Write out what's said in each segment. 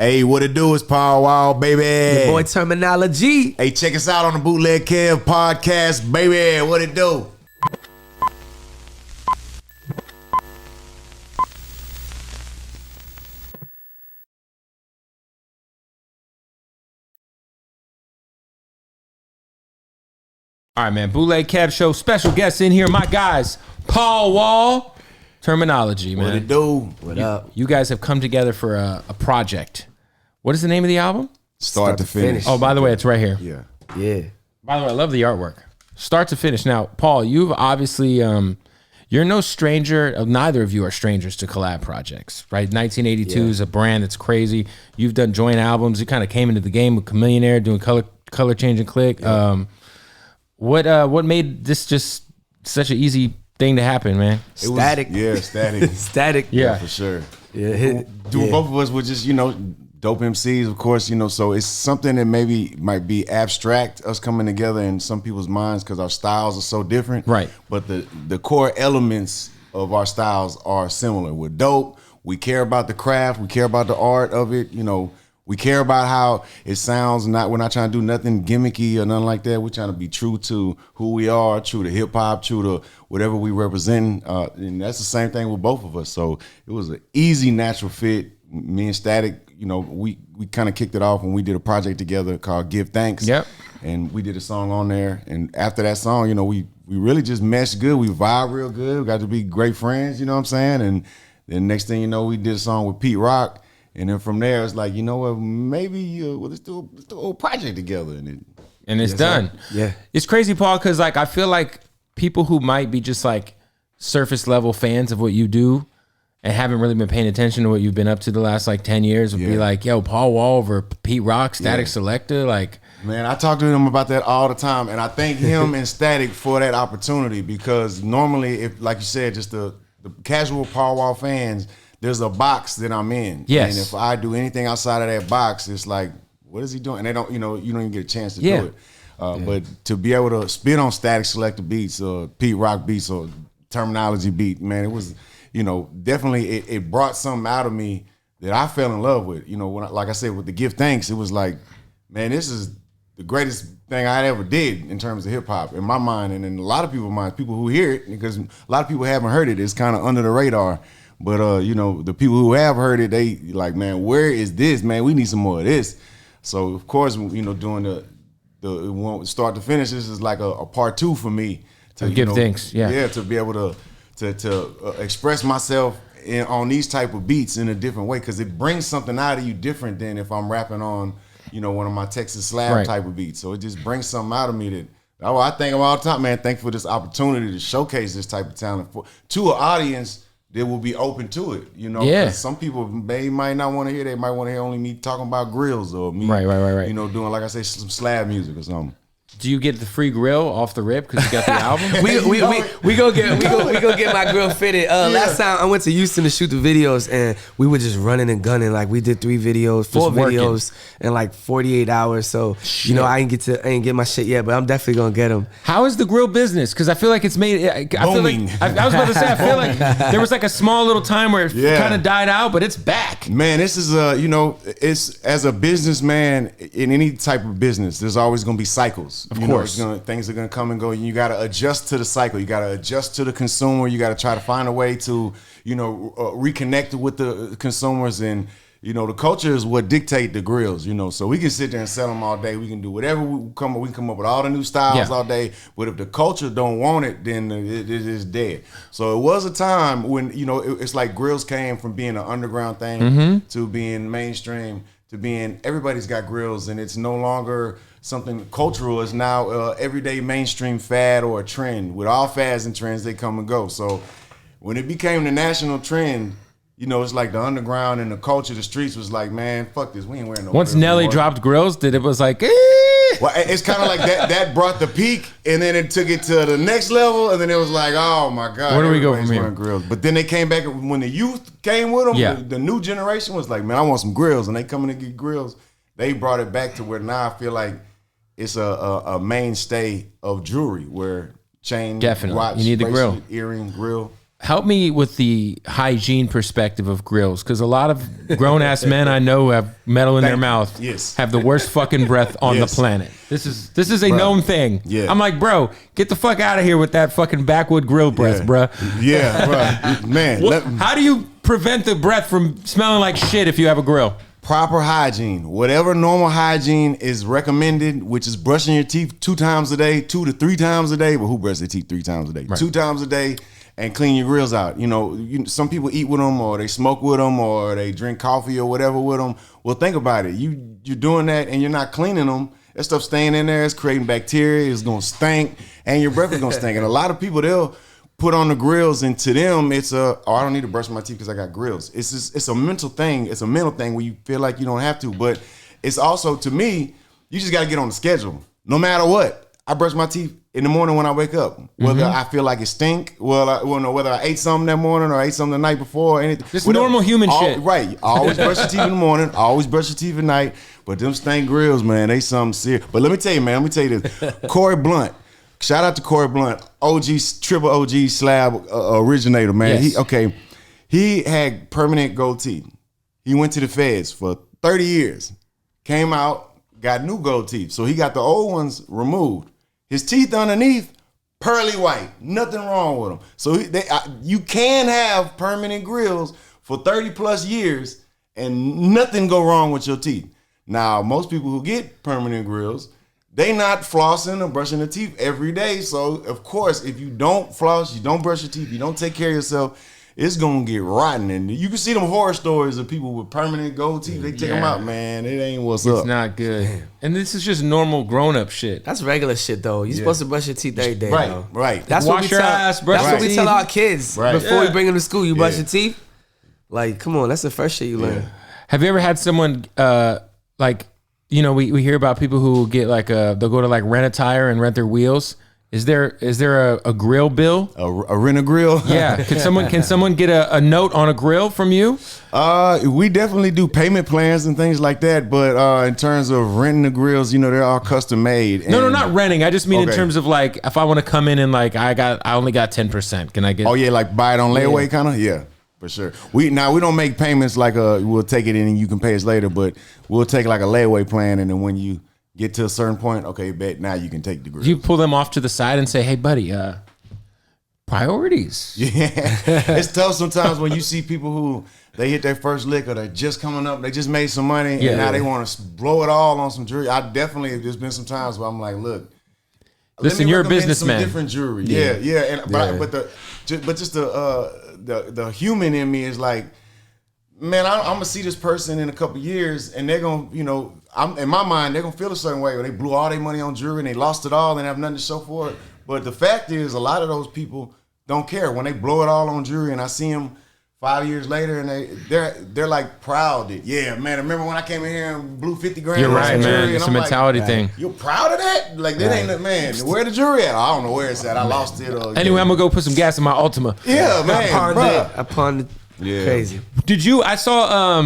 Hey, what it do is Paul Wall, baby. Your boy Termanology. Hey, check us out on the Bootleg Kev Podcast, baby. What it do? All right, man. Bootleg Kev Show. Special guests in here. My guys, Paul Wall, Termanology, man. What it do? What up? You guys have come together for a project. What is the name of the album? Start to finish. Oh, by the way, it's right here. Yeah. Yeah. By the way, I love the artwork. Start to finish. Now, Paul, you've obviously, you're no stranger, neither of you are strangers to collab projects, right? 1982 is a brand that's crazy. You've done joint albums. You kind of came into the game with Chameleonaire doing color change and click. Yeah. What made this just such an easy thing to happen, man? Static. Static. Static. Yeah. For sure. Yeah. Both of us were just, dope MCs, of course, so it's something that maybe might be abstract, us coming together in some people's minds because our styles are so different. Right. But the core elements of our styles are similar. We're dope. We care about the craft. We care about the art of it. We care about how it sounds. We're not trying to do nothing gimmicky or nothing like that. We're trying to be true to who we are, true to hip hop, true to whatever we represent. And that's the same thing with both of us. So it was an easy, natural fit. Me and Static, we kind of kicked it off when we did a project together called Give Thanks. Yep. And we did a song on there. And after that song, we really just meshed good. We vibe real good. We got to be great friends, you know what I'm saying? And then next thing you know, we did a song with Pete Rock. And then from there, it's like, you know what, maybe let's do a whole project together. And it's done. Yeah. It's crazy, Paul, because I feel like people who might be just surface level fans of what you do and haven't really been paying attention to what you've been up to the last 10 years would be like, yo, Paul Wall over Pete Rock, Static Selector, Man, I talk to him about that all the time, and I thank him and Static for that opportunity because normally, if like you said, just the casual Paul Wall fans, there's a box that I'm in. Yes. And if I do anything outside of that box, it's like, what is he doing? And they don't, you don't even get a chance to do it. But to be able to spit on Static Selector beats or Pete Rock beats or Termanology beat, man, it was, definitely it brought something out of me that I fell in love with. Like I said, with the Give Thanks, it was like, man, this is the greatest thing I ever did in terms of hip hop in my mind and in a lot of people's minds, people who hear it, because a lot of people haven't heard it. It's kind of under the radar. But, the people who have heard it, they like, man, where is this, man? We need some more of this. So, of course, doing the start to finish, this is like a part two for me. To give thanks, Yeah, to be able to express myself on these type of beats in a different way because it brings something out of you different than if I'm rapping on, one of my Texas slab type of beats. So it just brings something out of me that I think of all the time, man. Thank you for this opportunity to showcase this type of talent to an audience that will be open to it, Yeah. Some people might not want to hear. They might want to hear only me talking about grills or me, right. Doing like I say some slab music or something. Do you get the free grill off the rip because you got the album? we go get my grill fitted. Last time I went to Houston to shoot the videos and we were just running and gunning. We did 4 videos in 48 hours. So I ain't get my shit yet, but I'm definitely gonna get them. How is the grill business? Because I feel like it's made. I feel like I was about to say. I feel like there was a small little time where it kind of died out, but it's back. Man, this is it's as a businessman in any type of business, there's always gonna be cycles. Of course. Things are going to come and go. You got to adjust to the cycle. You got to adjust to the consumer. You got to try to find a way to, reconnect with the consumers. And, the culture is what dictate the grills, So we can sit there and sell them all day. We can do whatever we come up with all the new styles all day. But if the culture don't want it, then it is dead. So it was a time when, it's like grills came from being an underground thing to being mainstream to being everybody's got grills, and it's no longer something cultural. It's now everyday mainstream fad or a trend. With all fads and trends, they come and go. So when it became the national trend, it's like the underground and the culture, the streets was like, man, fuck this. We ain't wearing no Once grills Nelly anymore. dropped grills, it was like, eh. Well, it's kind of like that brought the peak, and then it took it to the next level, and then it was like, oh my God. Where do we go from here? Wearing grills. But then they came back when the youth came with them. The new generation was like, man, I want some grills, and they coming to get grills. They brought it back to where now I feel like it's a mainstay of jewelry, where chain, Definitely. watch, you need the grill. earring, grill. Help me with the hygiene perspective of grills, because a lot of grown-ass men I know who have metal in their mouth have the worst fucking breath on the planet. This is a known thing. Yeah. I'm like, bro, get the fuck out of here with that fucking backwood grill breath, bro. Yeah, bro. Man. How do you prevent the breath from smelling like shit if you have a grill? Proper hygiene. Whatever normal hygiene is recommended, which is brushing your teeth 2 times a day, 2 to 3 times a day. Well, who brushes their teeth 3 times a day? Right. 2 times a day. And clean your grills out. You know, some people eat with them, or they smoke with them, or they drink coffee or whatever with them. Well, think about it. You're doing that and you're not cleaning them. That stuff staying in there. It's creating bacteria. It's gonna stink, and your breath is gonna stink. And a lot of people, they'll put on the grills, and to them, it's I don't need to brush my teeth because I got grills. It's a mental thing. It's a mental thing where you feel like you don't have to. But it's also, to me, you just got to get on the schedule. No matter what, I brush my teeth in the morning when I wake up, whether I feel like it stink, whether I ate something that morning or I ate something the night before, anything. This normal human shit. Right. Always brush your teeth in the morning, always brush your teeth at night. But them stank grills, man, they something serious. But let me tell you this. Corey Blunt, shout out to Corey Blunt, triple OG slab originator, man. Yes. He had permanent gold teeth. He went to the feds for 30 years, came out, got new gold teeth. So he got the old ones removed. His teeth underneath, pearly white. Nothing wrong with them. So you can have permanent grills for 30 plus years and nothing go wrong with your teeth. Now, most people who get permanent grills, they not flossing or brushing their teeth every day. So, of course, if you don't floss, you don't brush your teeth, you don't take care of yourself, it's going to get rotten. And you can see them horror stories of people with permanent gold teeth. They take them out, man. It ain't what's up. It's not good. And this is just normal grown-up shit. That's regular shit, though. You're supposed to brush your teeth every day, right, though. Right. That's Wash what we your tell, ass, brush That's your what we teeth. tell our kids before we bring them to school. You brush your teeth. Like, come on, that's the first shit you learn. Have you ever had someone, we hear about people who get they'll go to rent a tire and rent their wheels. Is there a grill bill? A rent a grill? Yeah. Can someone get a note on a grill from you? We definitely do payment plans and things like that. But in terms of renting the grills, they're all custom made. No, not renting. I just mean in terms of if I want to come in and I only got 10%. Can I get? Oh yeah, buy it on layaway kind of. Yeah. For sure. We don't make payments we'll take it in and you can pay us later, but we'll take a layaway plan, and then when you get to a certain point, okay, bet now you can take the grill. You pull them off to the side and say, "Hey, buddy, priorities." Yeah, it's tough sometimes when you see people who they hit their first lick or they're just coming up, they just made some money, and now they want to blow it all on some jewelry. There's been some times where I'm like, look, listen, you're a businessman. Different jewelry, yeah. But just the human in me is like, man, I'm gonna see this person in a couple years, and they're gonna, in my mind, they're gonna feel a certain way, where they blew all their money on jewelry and they lost it all and have nothing to show for it. But the fact is, a lot of those people don't care when they blow it all on jewelry, and I see them 5 years later, and they're proud that, yeah, man, remember when I came in here and blew 50 grand? You're right, man. It's a mentality thing. You're proud of that? That ain't it, man. Where the jewelry at? I don't know where it's at. I lost it. Anyway, I'm gonna go put some gas in my Altima. Yeah, man. I pawned it. Yeah. Crazy. I saw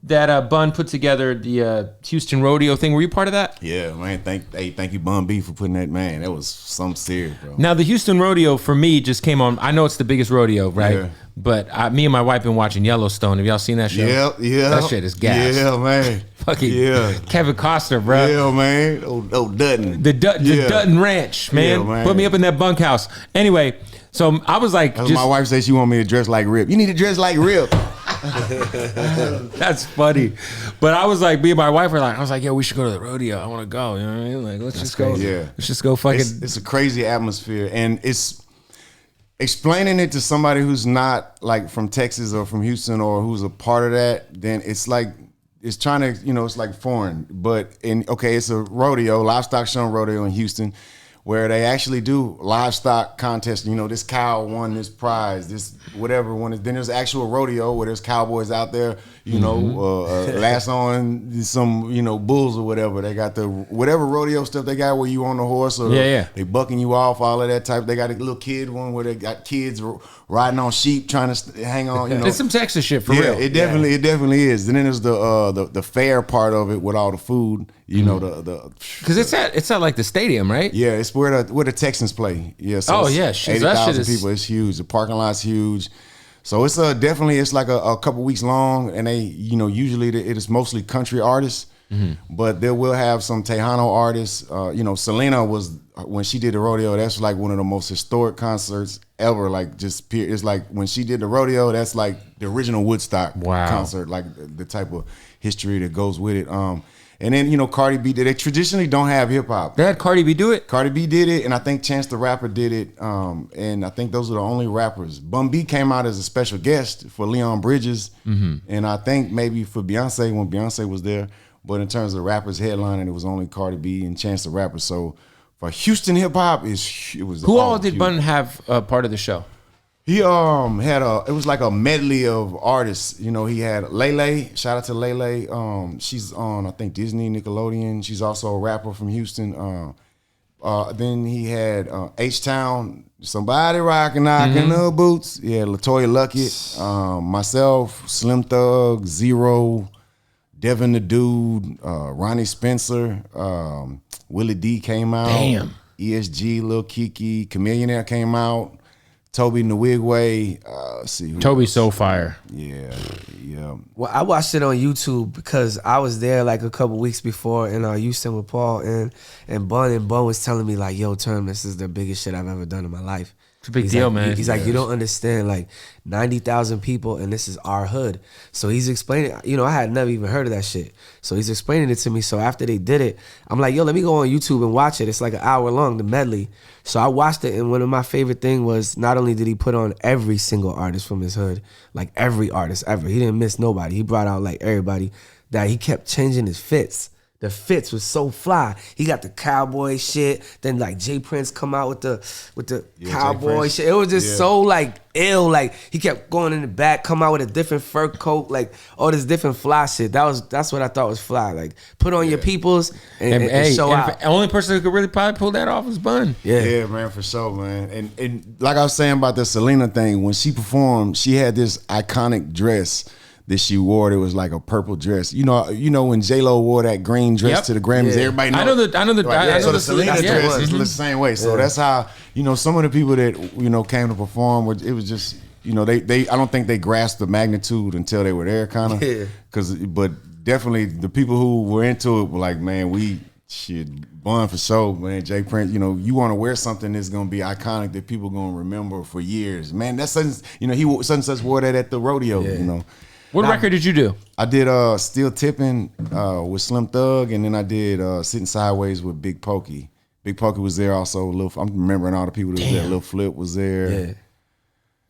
that Bun put together the Houston Rodeo thing. Were you part of that? Yeah, man. Thank you, Bun B, for putting that, man. That was something serious, bro. Now, the Houston Rodeo, for me, just came on. I know it's the biggest rodeo, right? Yeah. But me and my wife been watching Yellowstone. Have y'all seen that show? Yeah. That shit is gas. Yeah, man. Fucking Kevin Costner, bro. Yeah, man. Oh, Dutton. The Dutton Ranch, man. Yeah, man. Put me up in that bunkhouse. Anyway, so I was like... my wife said she want me to dress like Rip. You need to dress like Rip. That's funny. But I was like, me and my wife were I was like, yo, we should go to the rodeo. I want to go. You know what I mean? Let's just go. Yeah. Let's just go fucking... It's a crazy atmosphere. And it's... explaining it to somebody who's not from Texas or from Houston or who's a part of that, then it's trying to, it's foreign. But it's a rodeo, livestock show rodeo in Houston, where they actually do livestock contests. This cow won this prize, this whatever one. Then there's actual rodeo where there's cowboys out there, you know, lasso on some, you know, bulls or whatever. They got the whatever rodeo stuff they got where you on the horse or they bucking you off, all of that type. They got a little kid one where they got kids riding on sheep trying to hang on. You know, it's some Texas shit for real. It definitely is. And then there's the fair part of it with all the food. You know, the because it's at like the stadium, right? Yeah, it's where the Texans play. Yeah. So 80,000 people. It's huge. The parking lot's huge. So it's definitely it's like a couple weeks long, and they, you know, usually it is mostly country artists, but they will have some Tejano artists. You know, Selena was, when she did the rodeo, that's like one of the most historic concerts ever. Like it's like when she did the rodeo, that's like the original Woodstock concert, like the type of history that goes with it. And then, you know, Cardi B did. They traditionally don't have hip hop. They had Cardi B do it? Cardi B did it, and I think Chance the Rapper did it. And I think those are the only rappers. Bun B came out as a special guest for Leon Bridges, and I think maybe for Beyonce when Beyonce was there. But in terms of rappers headlining, it was only Cardi B and Chance the Rapper. So for Houston hip hop, it was. Who all did Bun have part of the show? He had it was like a medley of artists. You know, he had Lele. Shout out to Lele. She's on, I think, Disney, Nickelodeon. She's also a rapper from Houston. Then he had H-Town, somebody rocking the boots. Yeah, LaToya Luckett, myself, Slim Thug, Zero, Devin the Dude, Ronnie Spencer, Willie D came out. Damn. ESG, Lil Kiki, Chameleonaire came out. Toby Nwigwe, Toby's so fire. Yeah. Well, I watched it on YouTube because I was there like a couple weeks before in Houston with Paul and Bun was telling me like, yo, Term, this is the biggest shit I've ever done in my life. It's a big deal, man. He's like, you don't understand, like 90,000 people and this is our hood. So he's explaining, you know, I had never even heard of that shit. So he's explaining it to me. So after they did it, I'm like, yo, let me go on YouTube and watch it. It's like an hour long, the medley. So I watched it, and one of my favorite thing was not only did he put on every single artist from his hood, like every artist ever. He didn't miss nobody. He brought out like everybody, that he kept changing his fits. The fits was so fly. He got the cowboy shit. Then like Jay Prince come out with the cowboy shit. It was just so like ill. Like he kept going in the back, come out with a different fur coat, like all this different fly shit. That's what I thought was fly. Like put on your peoples and show out. The only person who could really probably pull that off was Bun. Yeah, man, for sure, man. And like I was saying about the Selena thing, when she performed, she had this iconic dress that she wore. It was like a purple dress. You know when J-Lo wore that green dress to the Grammys, everybody knows. I know so the Selena dress is the same way. So that's how, you know, some of the people that, you know, came to perform, it was just, you know, they I don't think they grasped the magnitude until they were there, kind of. But definitely the people who were into it were like, man, Bun for sure, man. Jay Prince, you know, you want to wear something that's gonna be iconic that people gonna remember for years, man. That's something, you know, he such and such wore that at the rodeo, you know. What record did you do? I did Still Tippin' with Slim Thug, and then I did Sitting Sideways with Big Pokey. Big Pokey was there also. I'm remembering all the people that was there. Lil Flip was there. Yeah.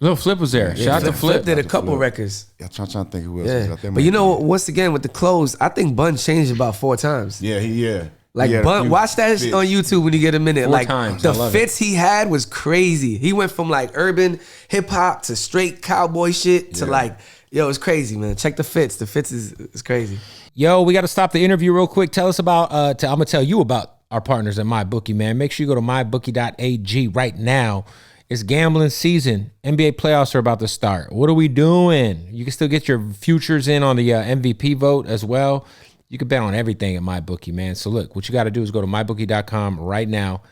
Lil Flip was there. Shout out to Flip. Did a couple records. Yeah, I'm trying to think who else was out there. But you know, once again with the clothes, I think Bun changed about 4 times. Yeah. Like Bun, watch that on YouTube when you get a minute. 4 like times. The fits he had was crazy. He went from like urban hip hop to straight cowboy shit to like. Yo, it's crazy, man. Check the fits. The fits is crazy. Yo, we got to stop the interview real quick. Tell us about, I'm going to tell you about our partners at MyBookie, man. Make sure you go to mybookie.ag right now. It's gambling season. NBA playoffs are about to start. What are we doing? You can still get your futures in on the MVP vote as well. You can bet on everything at MyBookie, man. So look, what you got to do is go to mybookie.com right now.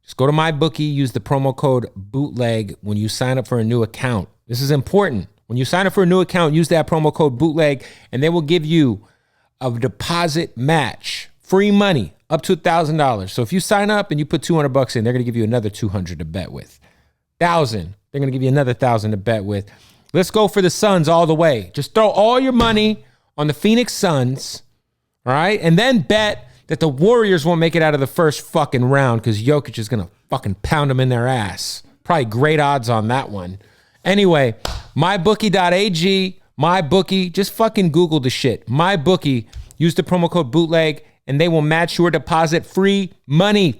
Just go to MyBookie, use the promo code BOOTLEG when you sign up for a new account. This is important. When you sign up for a new account, use that promo code BOOTLEG, and they will give you a deposit match, free money, up to $1,000. So if you sign up and you put $200 in, they're going to give you another $200 to bet with. $1,000, they're going to give you another $1,000 to bet with. Let's go for the Suns all the way. Just throw all your money on the Phoenix Suns, all right? And then bet that the Warriors won't make it out of the first fucking round because Jokic is going to fucking pound them in their ass. Probably great odds on that one. Anyway, mybookie.ag, MyBookie, just fucking Google the shit. MyBookie, use the promo code BOOTLEG, and they will match your deposit free money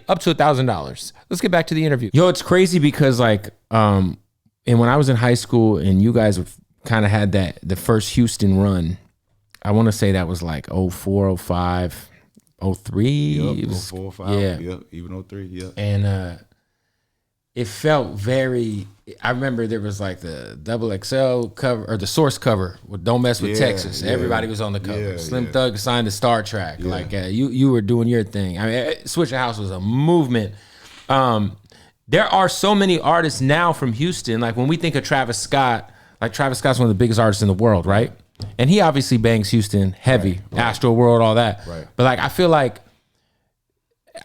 up to $1,000. Let's get back to the interview. Yo, it's crazy because like, and when I was in high school and you guys would kind of had the first Houston run. I want to say that was like 04, 05, 03. Yep, It was, 04, 05, yeah. Yep, even 03, yep. And it felt very, I remember there was like the XXL cover or the Source cover with Don't Mess with Texas. Yeah. Everybody was on the cover. Yeah, Slim yeah. Thug signed to Star Trek. Like you were doing your thing. I mean, Swisher House was a movement. There are so many artists now from Houston. Like when we think of Travis Scott, like Travis Scott's one of the biggest artists in the world, right? And he obviously bangs Houston heavy, right. Astro World, all that. Right. But like, I feel like,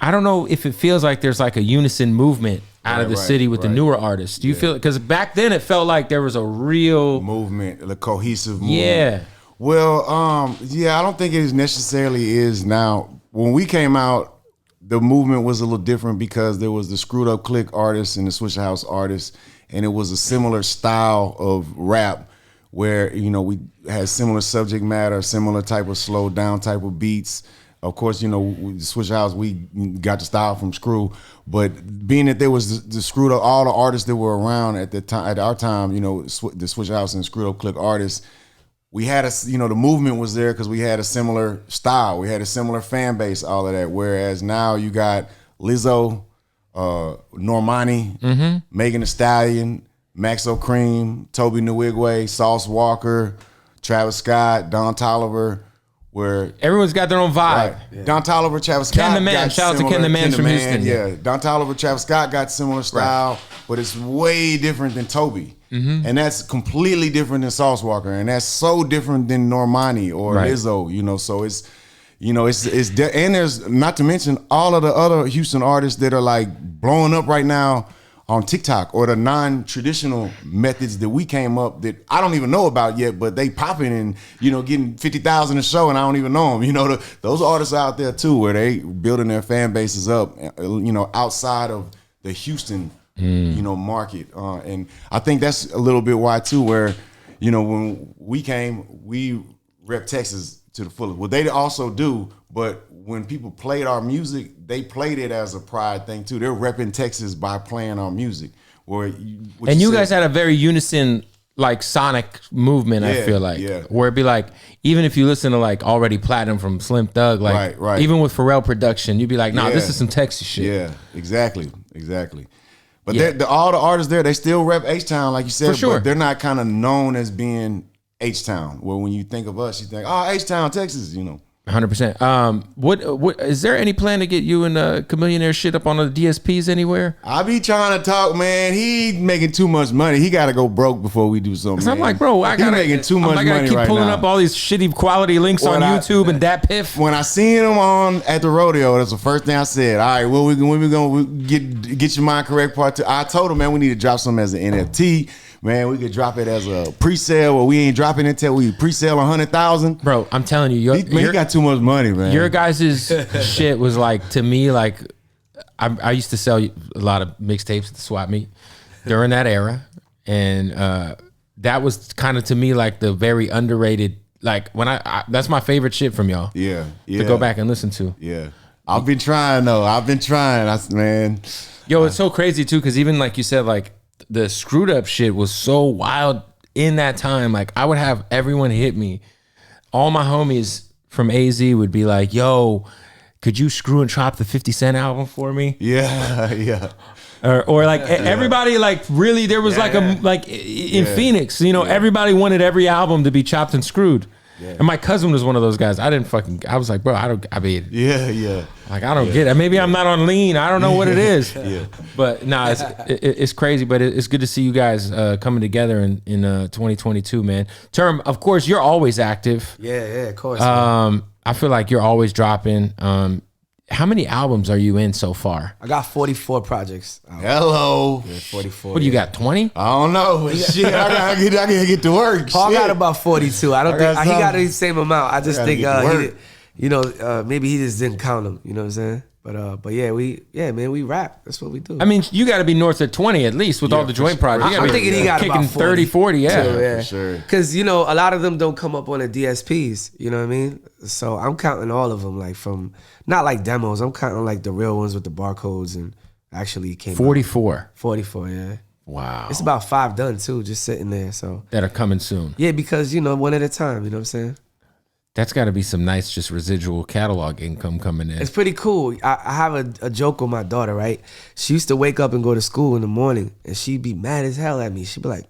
I don't know if it feels like there's like a unison movement out of the city with the newer artists. Do you feel it? Because back then it felt like there was a real movement, a cohesive movement. Yeah. Well, I don't think it necessarily is now. When we came out, the movement was a little different because there was the Screwed Up Click artists and the Swisher House artists, and it was a similar style of rap where, you know, we had similar subject matter, similar type of slow down type of beats. Of course, you know, Swisher House, we got the style from Screw, but being that there was the Screwed Up, all the artists that were around at the time, at our time, you know, the Swisher House and Screwed Up Click artists, we had the movement was there because we had a similar style, we had a similar fan base, all of that. Whereas now you got Lizzo, Normani, Megan Thee Stallion, Maxo Cream, Toby Nwigwe, Sauce Walker, Travis Scott, Don Toliver. Where everyone's got their own vibe. Right. Yeah. Don Toliver, Travis Scott. Ken the Man. Shout out to Ken the Man from Houston. Yeah. Don Toliver, Travis Scott got similar style, but it's way different than Toby. And that's completely different than Sauce Walker. And that's so different than Normani or Lizzo, you know. So it's, you know, and there's, not to mention all of the other Houston artists that are like blowing up right now on TikTok, or the non-traditional methods that we came up that I don't even know about yet, but they popping and, you know, getting 50,000 a show and I don't even know them. You know, those artists out there too, where they building their fan bases up, you know, outside of the Houston, you know, market. And I think that's a little bit why too, where, you know, when we came, we rep Texas to the fullest. Well, they also do, but when people played our music, they played it as a pride thing too. They're repping Texas by playing our music. You guys had a very unison, like sonic movement. I feel like, where it'd be like, even if you listen to like Already Platinum from Slim Thug, like even with Pharrell production, you'd be like, nah, this is some Texas shit. Yeah, exactly. But all the artists there, they still rep H-Town, like you said, but they're not kind of known as being H-Town. Well, when you think of us, you think, oh, H-Town, Texas, you know. 100%. What is there any plan to get you and Chamillionaire shit up on the DSPs anywhere? I be trying to talk, man. He making too much money. He got to go broke before we do something. I'm like, bro, I gotta making too much money right now. I gotta keep pulling up all these shitty quality links on YouTube and that piff. When I seen him on at the rodeo, that's the first thing I said. All right, well, when we gonna get your mind correct part two? I told him, man, we need to drop something as an NFT. Man, we could drop it as a pre-sale, or we ain't dropping it till we pre-sale 100,000. Bro, I'm telling you, he got too much money, man. Your guys' shit was like, to me, like, I used to sell a lot of mixtapes at the swap meet during that era, and that was kind of to me like the very underrated. Like when I that's my favorite shit from y'all. Yeah. To go back and listen to. Yeah, I've been trying though. Man. Yo, it's so crazy too, because even like you said, like, the Screwed Up shit was so wild in that time. Like, I would have everyone hit me. All my homies from AZ would be like, yo, could you screw and chop the 50 Cent album for me? Yeah. Or like everybody, like, really, there was in Phoenix, you know, everybody wanted every album to be chopped and screwed. Yeah. And my cousin was one of those guys. I was like, bro, Yeah. Like, I don't get it. Maybe I'm not on lean. I don't know what it is. But nah, it's crazy. But it's good to see you guys coming together in 2022, man. Term, of course, you're always active. Yeah, of course. I feel like you're always dropping. How many albums are you in so far? I got 44 projects. Hello. Yeah, 44. What do you got, 20? I don't know. Shit, I gotta get to work. Paul got about 42. I don't think he got the same amount. I just think maybe he just didn't count them. You know what I'm saying? But yeah, we rap. That's what we do. I mean, you got to be north of 20 at least with all the joint projects. I'm thinking he got kicking about 30, 40. Yeah, for sure. Because you know, a lot of them don't come up on the DSPs. You know what I mean? So I'm counting all of them, like from not like demos. I'm counting like the real ones with the barcodes and actually came 44. out. 44, yeah. Wow. It's about 5 done too, just sitting there. So that are coming soon. yeah, because one at a time. You know what I'm saying? That's got to be some nice, just residual catalog income coming in. It's pretty cool. I have a joke with my daughter, right? She used to wake up and go to school in the morning, and she'd be mad as hell at me. She'd be like,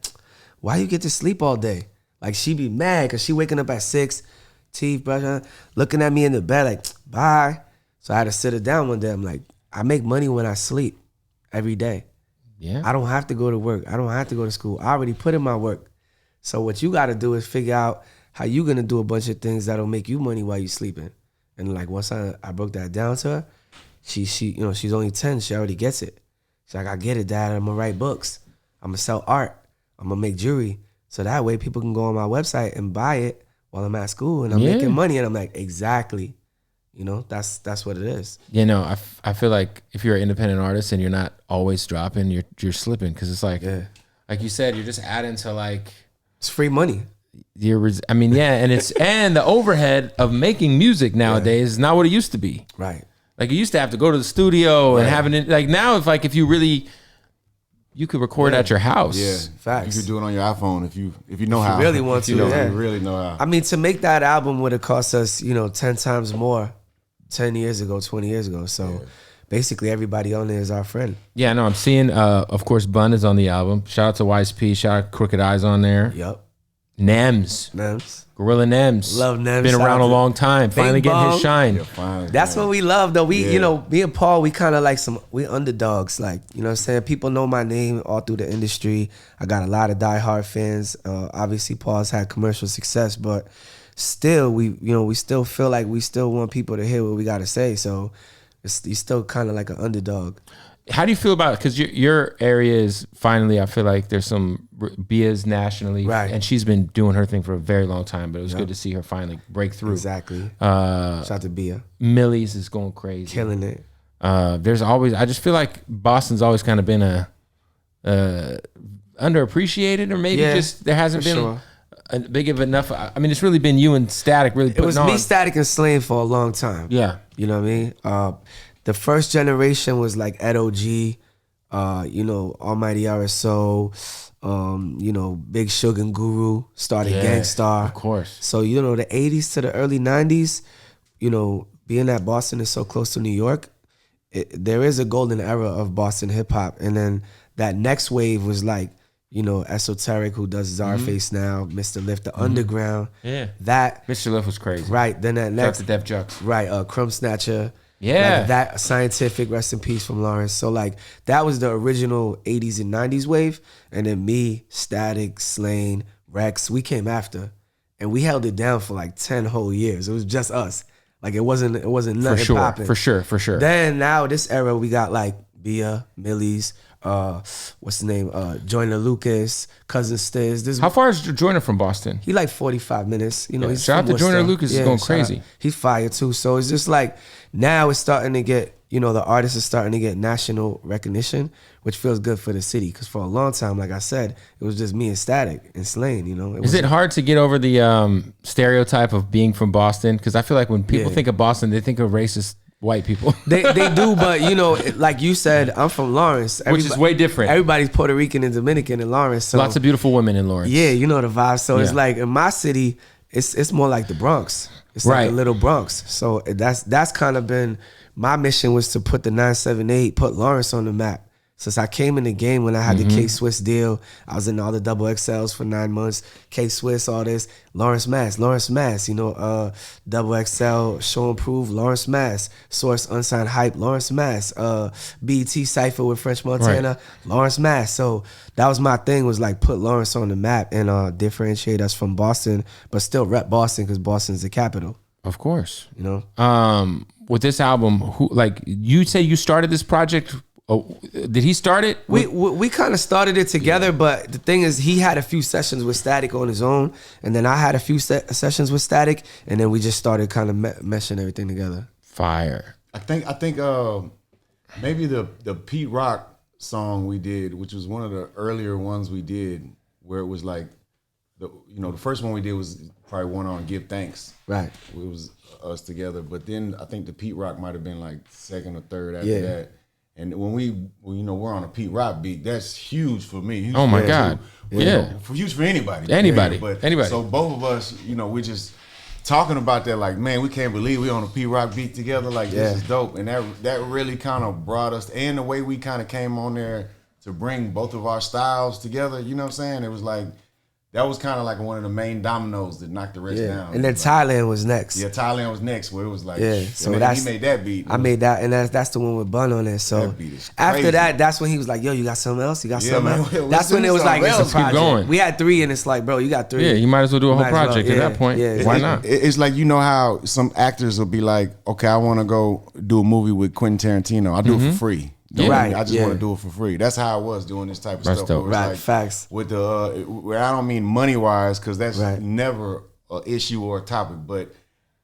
"Why you get to sleep all day?" Like, she'd be mad because she waking up at 6, teeth brushing, looking at me in the bed like, "Bye." So I had to sit her down one day. I'm like, I make money when I sleep every day. Yeah. I don't have to go to work. I don't have to go to school. I already put in my work. So what you got to do is figure out how you gonna do a bunch of things that'll make you money while you sleeping. And like once I broke that down to her, she she's only 10. She already gets it. She's like, I get it, Dad. I'm gonna write books. I'm gonna sell art. I'm gonna make jewelry. So that way people can go on my website and buy it while I'm at school and I'm making money. And I'm like, exactly. That's what it is. I feel like if you're an independent artist and you're not always dropping, you're slipping, because it's like, like you said, you're just adding to like, it's free money. And the overhead of making music nowadays is not what it used to be. Right. Like, you used to have to go to the studio and having it. Like, now, if you really, you could record at your house. Yeah, facts. You could do it on your iPhone if you know how. You really want to. You really know how. I mean, to make that album would have cost us 10 times more 10 years ago, 20 years ago. So basically everybody on there is our friend. Yeah, no, I'm seeing, of course, Bun is on the album. Shout out to Wise P. Shout out Crooked Eyes on there. Yep. Nems. Gorilla Nems. Love Nems. Been around a long time. Finally getting his shine. Yeah, that's what we love, though. We, me and Paul, we kind of like we underdogs. Like, you know what I'm saying? People know my name all through the industry. I got a lot of diehard fans. Obviously, Paul's had commercial success, but still, we still feel like we still want people to hear what we got to say. So he's still kind of like an underdog. How do you feel about it? Because your area is finally, I feel like there's some Bia's nationally. Right. And she's been doing her thing for a very long time, but it was good to see her finally break through. Exactly. Shout out to Bia. Millie's is going crazy. Killing it. There's always, I just feel like Boston's always kind of been underappreciated, or maybe just there hasn't been a big of enough. I mean, it's really been you and Static really putting on. It was me, Static, and Slain for a long time. Yeah. You know what I mean? The first generation was like Ed OG, Almighty RSO, Big Sugar and Guru, started Gangstar. Of course. So, the 80s to the early 90s, being that Boston is so close to New York, there is a golden era of Boston hip hop. And then that next wave was like, Esoteric, who does Czarface now, Mr. Lift, the Underground. Yeah. That Mr. Lift was crazy. Right. Then that next. Shout out to Def Jux. Right. Crumb Snatcher. Yeah. Like that Scientific, rest in peace from Lawrence. So like that was the original 80s and 90s wave. And then me, Static, Slain, Rex, we came after. And we held it down for like 10 whole years. It was just us. Like it wasn't nothing popping. For sure. Then now this era we got like Bia, Millie's, what's the name? Joyner Lucas, Cousin Stiz. How far is Joyner from Boston? He like 45 minutes. He's shout out to Joyner Lucas. Is going crazy. He's fire too. So it's just like now it's starting to get, the artists are starting to get national recognition, which feels good for the city. Because for a long time, like I said, it was just me and Static and Slain. Is it hard to get over the stereotype of being from Boston? Because I feel like when people think of Boston, they think of racist white people. they do, but like you said, I'm from Lawrence, which is way different. Everybody's Puerto Rican and Dominican in Lawrence. So lots of beautiful women in Lawrence. Yeah, you know the vibe. So it's like in my city, it's more like the Bronx. It's like a little Bronx. So that's kind of been my mission, was to put the 978, put Lawrence on the map. Since I came in the game when I had the K-Swiss deal, I was in all the double XLs for 9 months. K-Swiss, all this. Lawrence Mass, double XL, Show and Prove, Lawrence Mass. Source Unsigned Hype, Lawrence Mass. BT Cypher with French Montana, Lawrence Mass. So that was my thing, was like put Lawrence on the map and differentiate us from Boston, but still rep Boston because Boston's the capital. Of course. With this album, you say you started this project. Oh, did he start it? We kind of started it together, but the thing is, he had a few sessions with Static on his own, and then I had a few sessions with Static, and then we just started kind of meshing everything together. Fire. I think maybe the Pete Rock song we did, which was one of the earlier ones we did, where it was like the first one we did was probably one on Give Thanks. Right. It was us together, but then I think the Pete Rock might have been like second or third after that. And when we're on a Pete Rock beat, that's huge for me. Huge Oh my God. Huge for anybody. Anybody. So both of us, we're just talking about that, like, man, we can't believe we on a Pete Rock beat together. Like, this is dope. And that really kind of brought us, and the way we kind of came on there to bring both of our styles together, you know what I'm saying? It was like, that was kind of like one of the main dominoes that knocked the rest down. And then Thailand was next. Yeah, Thailand was next, where it was like, so man, he made that beat. I made that, and that's the one with Bun on it. So that beat is after crazy. that, that's when he was like, yo, you got something else? You got something else? Man, that's when it was like, it's a project. Going. We had 3, and it's like, bro, you got 3. Yeah, you might as well do a whole project at that point. Yeah, why not? It's like, how some actors will be like, okay, I want to go do a movie with Quentin Tarantino. I'll do it for free. Right. I just want to do it for free. That's how I was doing this type of That's stuff. dope. Right, like, facts. With where I don't mean money wise, because that's never an issue or a topic, but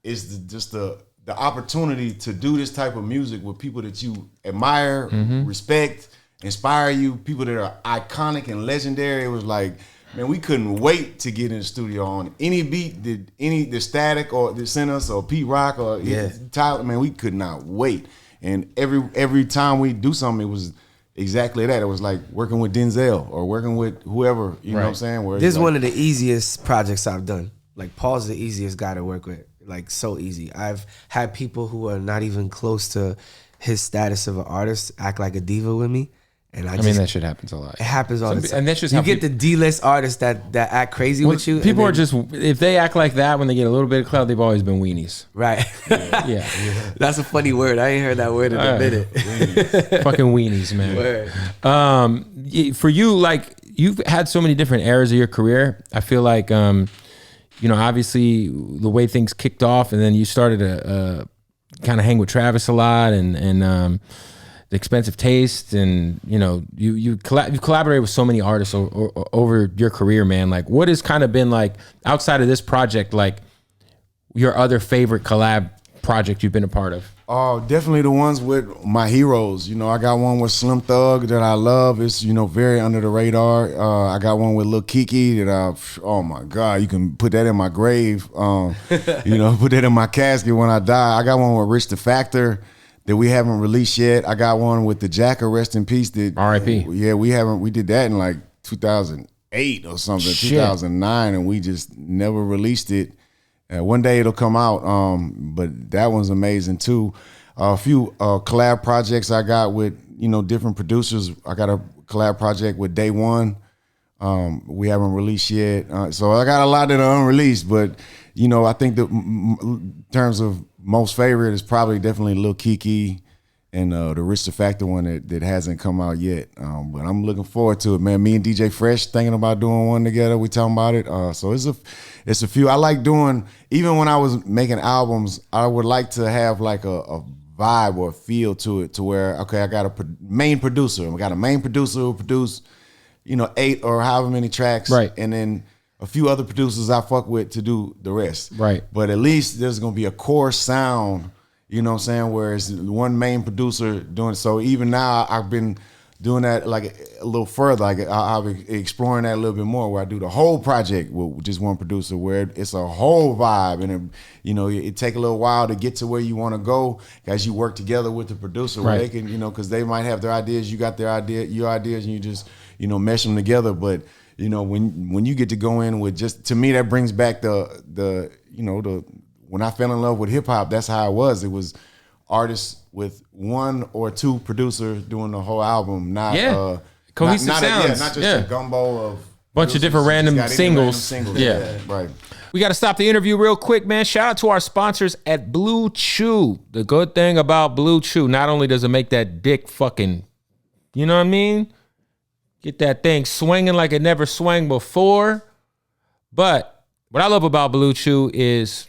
it's just the opportunity to do this type of music with people that you admire, respect, inspire you, people that are iconic and legendary. It was like, man, we couldn't wait to get in the studio on any beat, the Static or the sent us or Pete Rock or Tyler. Man, we could not wait. And every time we do something, it was exactly that. It was like working with Denzel or working with whoever, you know what I'm saying? Where this is like, one of the easiest projects I've done. Like, Paul's the easiest guy to work with. Like, so easy. I've had people who are not even close to his status of an artist act like a diva with me. And I mean, that shit happens a lot. It happens all the time. And that's just you how get the D-list artists that act crazy with you. People are just, if they act like that when they get a little bit of clout, they've always been weenies. Right. Yeah. That's a funny word. I ain't heard that word in a minute. Fucking weenies, man. Word. For you, like, you've had so many different eras of your career. I feel like, obviously the way things kicked off, and then you started to kind of hang with Travis a lot, and the Expensive Taste, and you collaborated with so many artists over your career, man. Like, what has kind of been like, outside of this project, like your other favorite collab project you've been a part of? Oh, definitely the ones with my heroes. I got one with Slim Thug that I love. It's, very under the radar. I got one with Lil Kiki that oh my God, you can put that in my grave. Put that in my casket when I die. I got one with Rich the Factor that we haven't released yet. I got one with the Jacker, rest in peace. That R.I.P. Yeah, we did that in like 2008 or something, 2009, and we just never released it. One day it'll come out, but that one's amazing too. A few collab projects I got with different producers. I got a collab project with Day One. We haven't released yet, so I got a lot that are unreleased. But I think that in terms of most favorite is probably definitely Lil Kiki and the Rich the Factor one that hasn't come out yet. But I'm looking forward to it, man. Me and DJ Fresh thinking about doing one together. We talking about it. So it's a few. I like doing, even when I was making albums, I would like to have like a vibe or a feel to it, to where, okay, I got a main producer. We got a main producer who produce, 8 or however many tracks. Right. And then a few other producers I fuck with to do the rest. Right. But at least there's gonna be a core sound, you know what I'm saying, where it's one main producer doing it. So even now I've been doing that like a little further. Like I'll be exploring that a little bit more, where I do the whole project with just one producer, where it's a whole vibe, and it take a little while to get to where you want to go as you work together with the producer, where they can, because they might have their ideas, you got your ideas, and you just mesh them together. But when you get to go in with, just, to me, that brings back the when I fell in love with hip hop, that's how it was. It was artists with 1 or 2 producers doing the whole album, not cohesive sounds. Not just a gumbo of bunch of different random singles. Yeah, right. We got to stop the interview real quick, man. Shout out to our sponsors at BlueChew. The good thing about BlueChew, not only does it make that dick fucking, you know what I mean? Get that thing swinging like it never swung before. But what I love about BlueChew is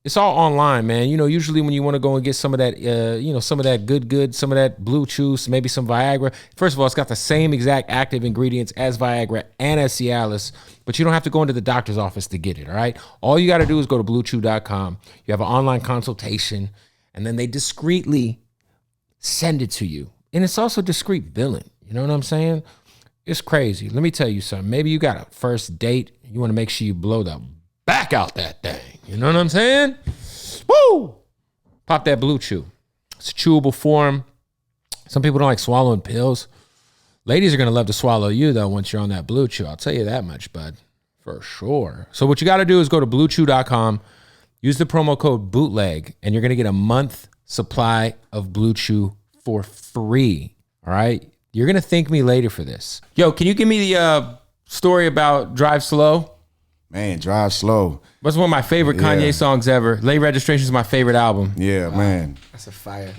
it's all online, man. Usually when you want to go and get some of that, some of that good, some of that BlueChew, maybe some Viagra. First of all, it's got the same exact active ingredients as Viagra and as Cialis, but you don't have to go into the doctor's office to get it, all right? All you got to do is go to BlueChew.com. You have an online consultation, and then they discreetly send it to you. And it's also discreet billing. You know what I'm saying? It's crazy. Let me tell you something. Maybe you got a first date. You want to make sure you blow the back out that thing. You know what I'm saying? Woo! Pop that BlueChew. It's a chewable form. Some people don't like swallowing pills. Ladies are going to love to swallow you, though, once you're on that BlueChew. I'll tell you that much, bud. For sure. So what you got to do is go to BlueChew.com, use the promo code BOOTLEG, and you're going to get a month supply of BlueChew for free. All right? You're going to thank me later for this. Yo, can you give me the story about Drive Slow? Man, Drive Slow. That's one of my favorite Kanye songs ever. Late Registration is my favorite album. Yeah, man. That's a fire.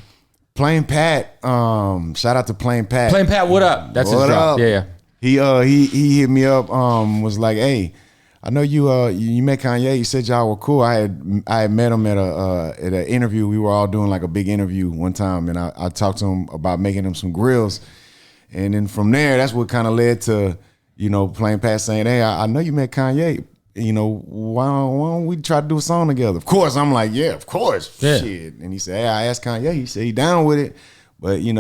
Plain Pat. Shout out to Plain Pat. Plain Pat, what up? That's his drop. Yeah. He hit me up. Was like, hey, I know you met Kanye. You said y'all were cool. I had met him at an interview. We were all doing like a big interview one time, and I talked to him about making him some grills, and then from there, that's what kind of led to Plain Pat saying, hey, I know you met Kanye. Why don't we try to do a song together? Of course, I'm like, yeah, of course, shit. And he said, hey, I asked Kanye. He said he down with it. But, he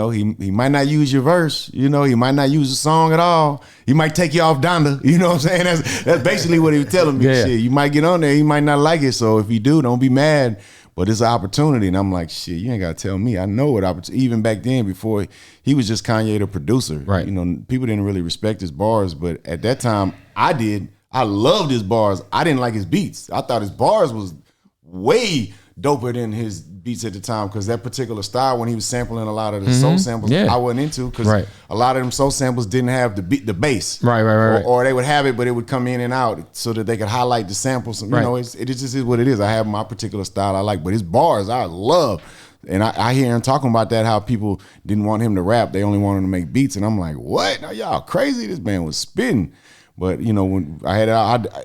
might not use your verse. He might not use the song at all. He might take you off Donda. You know what I'm saying? That's basically what he was telling me. Yeah. Shit, you might get on there. He might not like it. So if you do, don't be mad. But it's an opportunity. And I'm like, shit, you ain't got to tell me. I know what opportunity. Even back then, before he was just Kanye the producer. Right. People didn't really respect his bars. But at that time, I did. I loved his bars. I didn't like his beats. I thought his bars was way doper than his beats at the time, because that particular style, when he was sampling a lot of the soul samples, I wasn't into, because a lot of them soul samples didn't have the bass, right. Or they would have it, but it would come in and out so that they could highlight the samples. It just is what it is. I have my particular style I like, but his bars I love, and I hear him talking about that, how people didn't want him to rap, they only wanted him to make beats, and I'm like, what? Now y'all crazy? This man was spitting. But when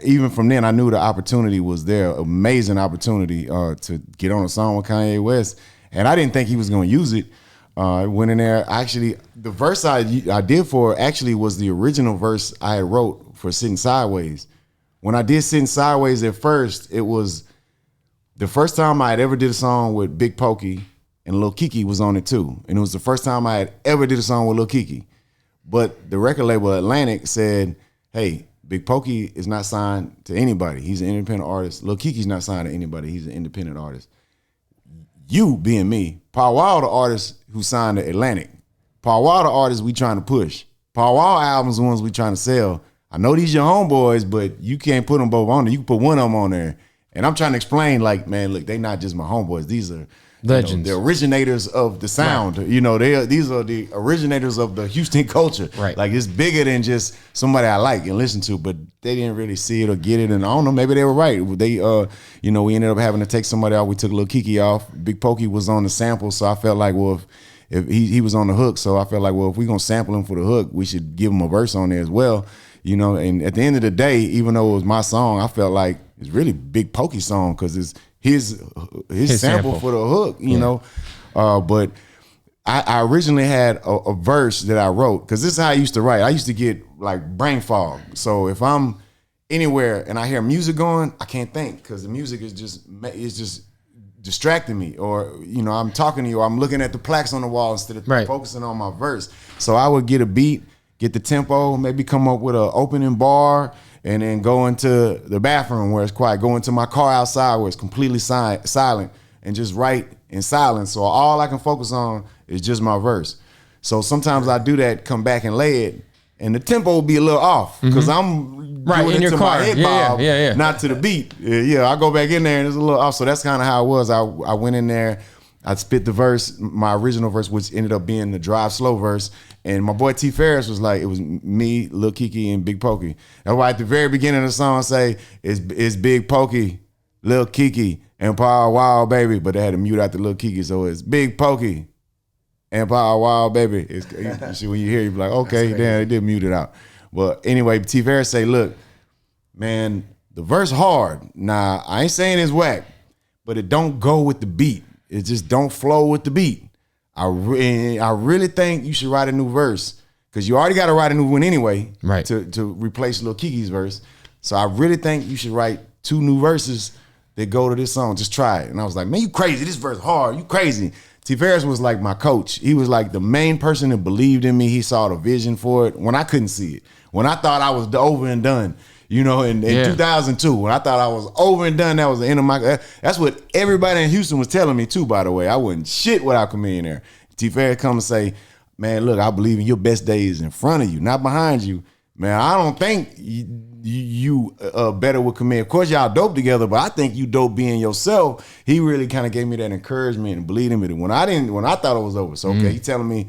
even from then, I knew the opportunity was there, amazing opportunity to get on a song with Kanye West, and I didn't think he was going to use it. I went in there. Actually, the verse I did for actually was the original verse I had wrote for Sitting Sideways. When I did Sitting Sideways at first, it was the first time I had ever did a song with Big Pokey, and Lil Kiki was on it too, and it was the first time I had ever did a song with Lil Kiki. But the record label Atlantic said, hey, Big Pokey is not signed to anybody. He's an independent artist. Lil Kiki's not signed to anybody. He's an independent artist. You being me, Paul Wall, the artist who signed to Atlantic. Paul Wall, the artist we trying to push. Paul Wall albums the ones we trying to sell. I know these your homeboys, but you can't put them both on there. You can put one of them on there. And I'm trying to explain, like, man, look, they not just my homeboys. These are legends, the originators of the sound. Right. These are the originators of the Houston culture. Right. Like, it's bigger than just somebody I like and listen to, but they didn't really see it or get it. And I don't know, maybe they were right. They, we ended up having to take somebody out. We took Lil Kiki off. Big Pokey was on the sample, so I felt like, well, if he was on the hook, so I felt like, well, if we're gonna sample him for the hook, we should give him a verse on there as well. And at the end of the day, even though it was my song, I felt like it's really Big Pokey's song, because it's his sample for the hook, but I originally had a verse that I wrote, because this is how I used to write. I used to get like brain fog. So if I'm anywhere and I hear music going, I can't think, because the music is just distracting me, or I'm talking to you, or I'm looking at the plaques on the wall instead of focusing on my verse. So I would get a beat, get the tempo, maybe come up with an opening bar, and then go into the bathroom where it's quiet, go into my car outside where it's completely silent, and just write in silence. So all I can focus on is just my verse. So sometimes I do that, come back and lay it, and the tempo will be a little off, because I'm doing in it to my head bob, not to the beat. I go back in there and it's a little off. So that's kind of how it was. I went in there, I spit the verse, my original verse, which ended up being the Drive Slow verse. And my boy T-Farris was like, it was me, Lil Kiki, and Big Pokey. That's why at the very beginning of the song say, it's Big Pokey, Lil Kiki, and Paul Wall, baby. But they had to mute out the Lil Kiki, so it's Big Pokey and Paul Wall, baby. When you hear it, you be like, okay, damn, they did mute it out. But anyway, T-Farris say, look, man, the verse hard. Nah, I ain't saying it's whack, but it don't go with the beat. It just don't flow with the beat. I really think you should write a new verse, because you already got to write a new one anyway, right? To replace Lil Kiki's verse. So I really think you should write 2 new verses that go to this song. Just try it. And I was like, man, you crazy. This verse hard. You crazy. T-Farris was like my coach. He was like the main person that believed in me. He saw the vision for it when I couldn't see it. When I thought I was over and done. In 2002, when I thought I was over and done, that was the end of my. That's what everybody in Houston was telling me too. By the way, I wasn't shit without Chamillionaire. T-Farris come and say, man, look, I believe in your best days in front of you, not behind you. Man, I don't think you better with Command. Of course, y'all dope together, but I think you dope being yourself. He really kind of gave me that encouragement and believed in me when I thought it was over. So okay, he telling me,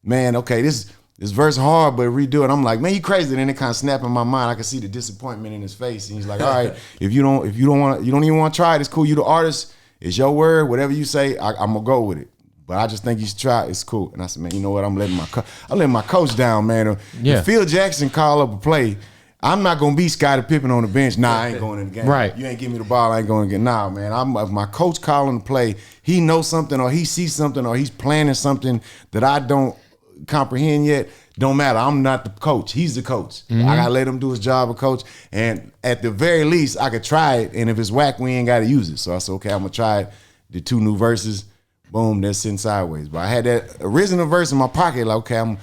man, okay, this verse hard, but redo it. I'm like, man, you crazy. And then it kind of snapped in my mind. I could see the disappointment in his face. And he's like, all right, if you don't even want to try it, it's cool. You the artist. It's your word. Whatever you say, I'm gonna go with it. But I just think you should try it. It's cool. And I said, man, you know what? I'm letting my coach down, man. If Phil Jackson call up a play, I'm not gonna be Scottie Pippen on the bench. Nah, I ain't going in the game. Right. You ain't give me the ball, I ain't going to get. Nah, man. If my coach calling the play, he knows something or he sees something or he's planning something that I don't comprehend yet. Don't matter. I'm not the coach. He's the coach. I gotta let him do his job of coach. And at the very least, I could try it. And if it's whack, we ain't gotta use it. So I said, okay, I'm gonna try it. The 2 new verses. Boom, they're sitting sideways. But I had that original verse in my pocket. Like, okay,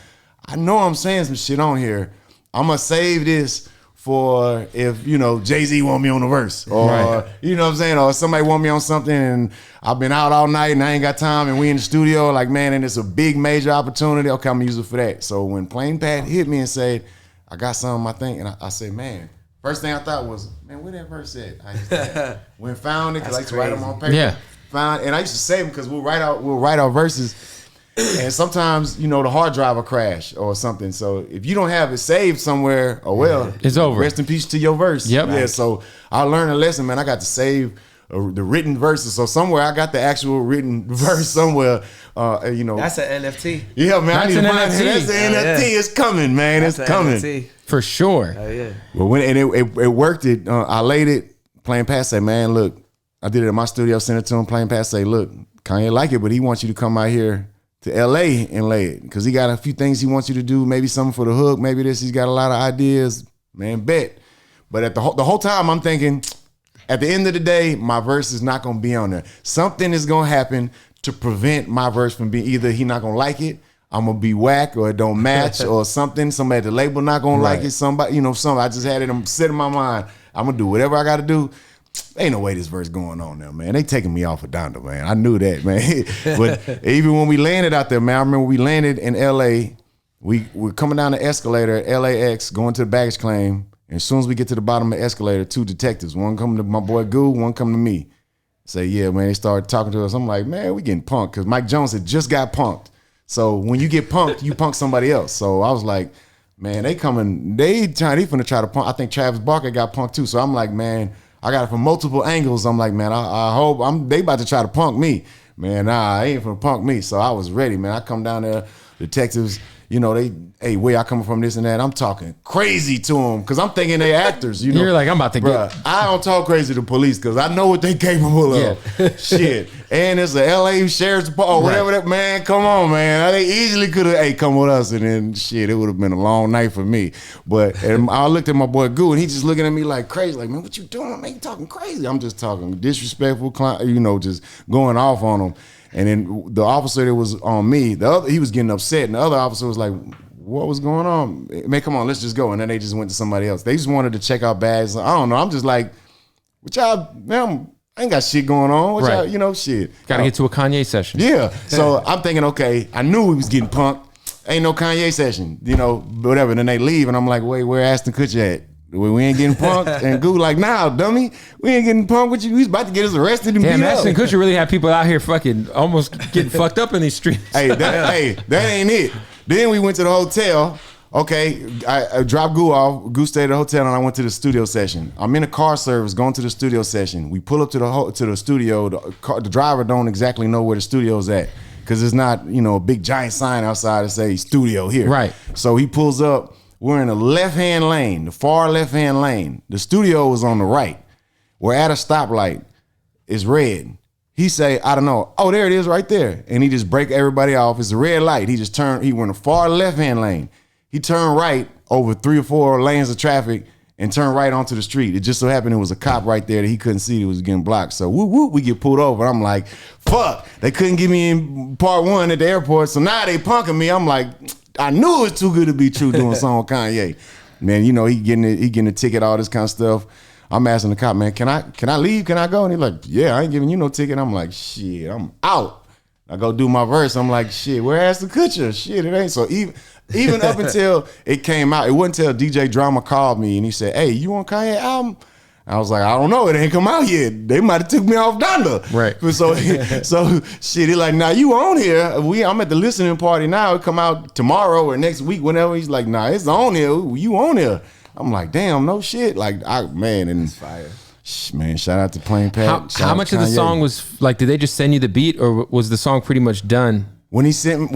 I know I'm saying some shit on here. I'm gonna save this for if, Jay-Z want me on the verse. Or, you know what I'm saying? Or somebody want me on something and I've been out all night and I ain't got time and we in the studio, like, man, and it's a big major opportunity. Okay, I'm gonna use it for that. So when Plain Pat hit me and said, I got something, I think, and I said, man, first thing I thought was, man, where that verse at? I just went found it because I used to write them on paper. Yeah. And I used to save them because we'll write our verses. And sometimes, the hard drive will crash or something. So if you don't have it saved somewhere, it's over. Rest in peace to your verse. Yep. Yeah. So I learned a lesson, man. I got to save the written verses. So somewhere I got the actual written verse somewhere. That's an NFT. Yeah, man. That's an NFT. That's an NFT. It's coming, man. It's coming NFT. For sure. Oh yeah. Well, it worked. I laid it. Plain Pat say, man, look, I did it in my studio. Sent it to him. Plain Pat say, look, Kanye like it, but he wants you to come out here to LA and lay it because he got a few things he wants you to do, maybe something for the hook, maybe this. He's got a lot of ideas, man, bet. But at the whole time, I'm thinking, at the end of the day, my verse is not gonna be on there. Something is gonna happen to prevent my verse from being either he not gonna like it, I'm gonna be whack, or it don't match, or something. Somebody at the label not gonna like it. Somebody, something. I just had it set in my mind. I'm gonna do whatever I gotta do. Ain't no way this verse going on now, man. They taking me off of Donda, man. I knew that, man. But even when we landed out there, man, I remember we landed in LA. We're coming down the escalator at LAX, going to the baggage claim. And as soon as we get to the bottom of the escalator, 2 detectives, one coming to my boy Goo, one coming to me. Say, yeah, man, they started talking to us. I'm like, man, we getting punked. Because Mike Jones had just got punked. So when you get punked, you punk somebody else. So I was like, man, they finna try to punk. I think Travis Barker got punked too. So I'm like, man, I got it from multiple angles. I'm like, man, I hope they about to try to punk me. Man, nah, they ain't finna punk me. So I was ready, man. I come down there, detectives, hey, where I coming from, this and that. I'm talking crazy to them because I'm thinking they actors. You're like, I'm about to get. I don't talk crazy to police because I know what they capable of. Shit. And it's the LA Sheriff's Department or whatever that, man, come on, man. They easily could have, hey, come with us. And then, shit, it would have been a long night for me. But I looked at my boy Goo and he just looking at me like crazy. Like, man, what you doing? Man, you talking crazy. I'm just talking disrespectful, just going off on him. And then the officer that was on me, he was getting upset, and the other officer was like, what was going on? Man, come on, let's just go. And then they just went to somebody else. They just wanted to check out bags. I don't know. I'm just like, what y'all, man, I ain't got shit going on. What y'all, shit. Got to get to a Kanye session. Yeah. So I'm thinking, okay, I knew he was getting punked. Ain't no Kanye session, whatever. And then they leave, and I'm like, wait, where Ashton Kutcher at? We ain't getting punked. And Goo like, nah, dummy, we ain't getting punked with you. He's about to get us arrested and beat up. Ashton Kutcher really had people out here fucking almost getting fucked up in these streets. That ain't it. Then we went to the hotel. Okay, I dropped Goo off. Goo stayed at the hotel, and I went to the studio session. I'm in a car service going to the studio session. We pull up to the studio. The driver don't exactly know where the studio's at because it's not, a big giant sign outside that say studio here. Right. So he pulls up. We're in the left-hand lane, the far left-hand lane. The studio was on the right. We're at a stoplight. It's red. He say, I don't know. Oh, there it is right there. And he just break everybody off. It's a red light. He went in the far left-hand lane. He turned right over 3 or 4 lanes of traffic and turned right onto the street. It just so happened there was a cop right there that he couldn't see that was getting blocked. So we get pulled over. I'm like, fuck. They couldn't get me in part 1 at the airport. So now they punking me. I'm like, I knew it was too good to be true doing something with Kanye. Man, he getting a ticket, all this kind of stuff. I'm asking the cop, man, can I leave? Can I go? And he's like, yeah, I ain't giving you no ticket. I'm like, shit, I'm out. I go do my verse. I'm like, shit, where Ashton Kutcher? Shit, it ain't. So even up until it came out, it wasn't until DJ Drama called me and he said, hey, you want Kanye album? I was like, I don't know, it ain't come out yet. They might have took me off Donda. Right. So shit, he like, nah, you on here. I'm at the listening party now. It come out tomorrow or next week, whenever. He's like, nah, it's on here. You on here. I'm like, damn, no shit. Like, man, and That's fire. Man, shout out to Plain Pat. How much of the song was like, did they just send you the beat or was the song pretty much done? When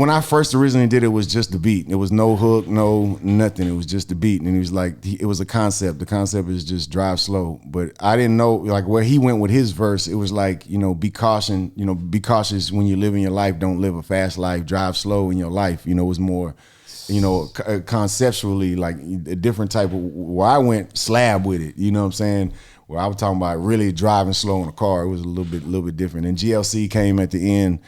I first originally did it, was just the beat. It was no hook, no nothing. It was just the beat. And he was like, it was a concept. The concept is just drive slow. But I didn't know, like, where he went with his verse, it was like, be cautious when you live in your life. Don't live a fast life. Drive slow in your life. It was more, conceptually, like a different type of, where I went slab with it. You know what I'm saying? Where I was talking about really driving slow in a car. It was a little bit different. And GLC came at the end.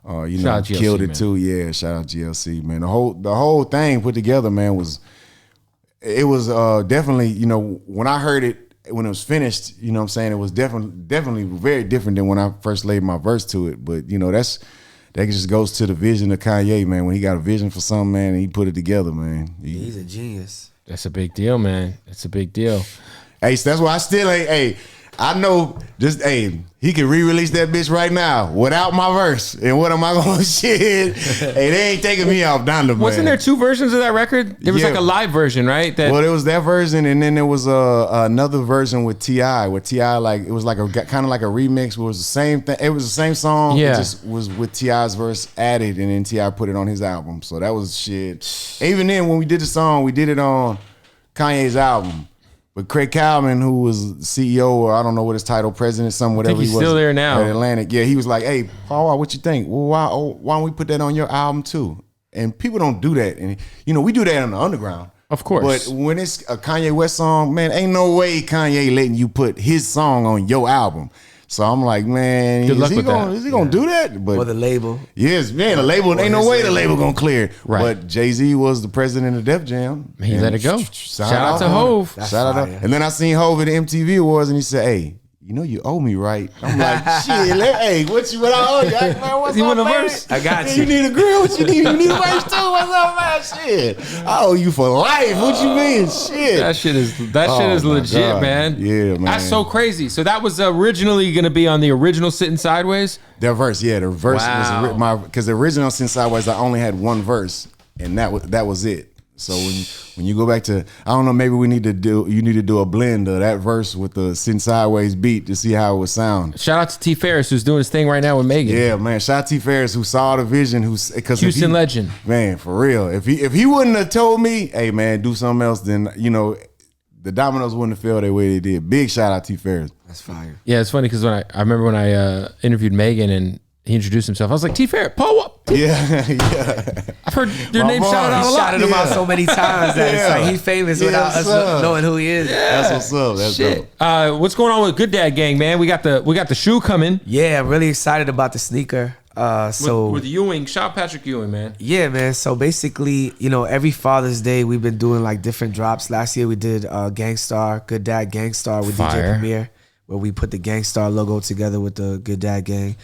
Shout out GLC, killed it man. too. Yeah, shout out GLC, man. The whole thing put together, man, was definitely, when I heard it, when it was finished, you know what I'm saying, it was definitely very different than when I first laid my verse to it. But that just goes to the vision of Kanye, man. When he got a vision for something, man, and he put it together, man. He's a genius. That's a big deal, man. It's a big deal. Hey, so that's why I still ain't. Hey, I know. He can re-release that bitch right now without my verse. And what am I gonna shit? Hey, they ain't taking me off Donda, man. Wasn't there two versions of that record? There was Yeah. like a live version, right? Well, there was that version, and then there was another version with T.I. Where T.I. it was like kind of like a remix. It was the same thing. It was the same song. Yeah. It just was with T.I.'s verse added, and then T.I. put it on his album. So that was shit. Even then, when we did the song, we did it on Kanye's album. But Craig Kalman, who was CEO, or I don't know what his title, president, whatever he's he was. still there now. At Atlantic. Yeah, he was like, hey, Paul Wall, what you think? Well, why don't we put that on your album too? And people don't do that. And, we do that on the underground. Of course. But when it's a Kanye West song, man, ain't no way Kanye letting you put his song on your album. So I'm like, man, Good luck with gonna, that. Is he gonna do that? But Or the label. yes, man, the label, ain't no way the label gonna clear it. Right. But Jay-Z was the president of Def Jam. He And let it go. Shout out to him. Hov. That's Shout out. fire. And then I seen Hov at the MTV Awards, and he said, hey, you owe me, right? I'm like, shit, hey, what I owe you? Man, what's You up, want a man? verse? I got Yeah, you. You need a grill? What you need? You need a verse too? What's up, man? Shit, I owe you for life. What you mean? Shit. That shit is Oh, my legit, God. man. Yeah, man. That's so crazy. So that was originally going to be on the original Sitting Sideways? That verse, yeah, the verse Wow. was because the original Sin Sideways, I only had one verse, and that was it. So when you go back to, I don't know, maybe you need to do a blend of that verse with the Sin Sideways beat to see how it would sound. Shout out to T-Farris, who's doing his thing right now with Megan. Yeah, man. Shout out T-Farris, who saw the vision, because Houston legend. Man, for real. If he wouldn't have told me, hey man, do something else, then the dominoes wouldn't have fell the way they did. Big shout out T-Farris. That's fire. Yeah, it's funny because I remember when I interviewed Megan and he introduced himself, I was like, T-Farris, Paul Wall. Yeah, yeah. I've heard your My name boy. shouted out a He lot. shouted him out so many times that it's like he's famous without Yes, us sir. knowing who he is. That's what's up. That's Shit. dope. What's going on with Good Dad Gang, man? We got the shoe coming. Yeah, I'm really excited about the sneaker. With Ewing. Shout out Patrick Ewing, man. Yeah, man. So basically, every Father's Day we've been doing like different drops. Last year we did Gangstar, Good Dad Gangstar with Fire. DJ Premier, where we put the Gangstar logo together with the Good Dad Gang.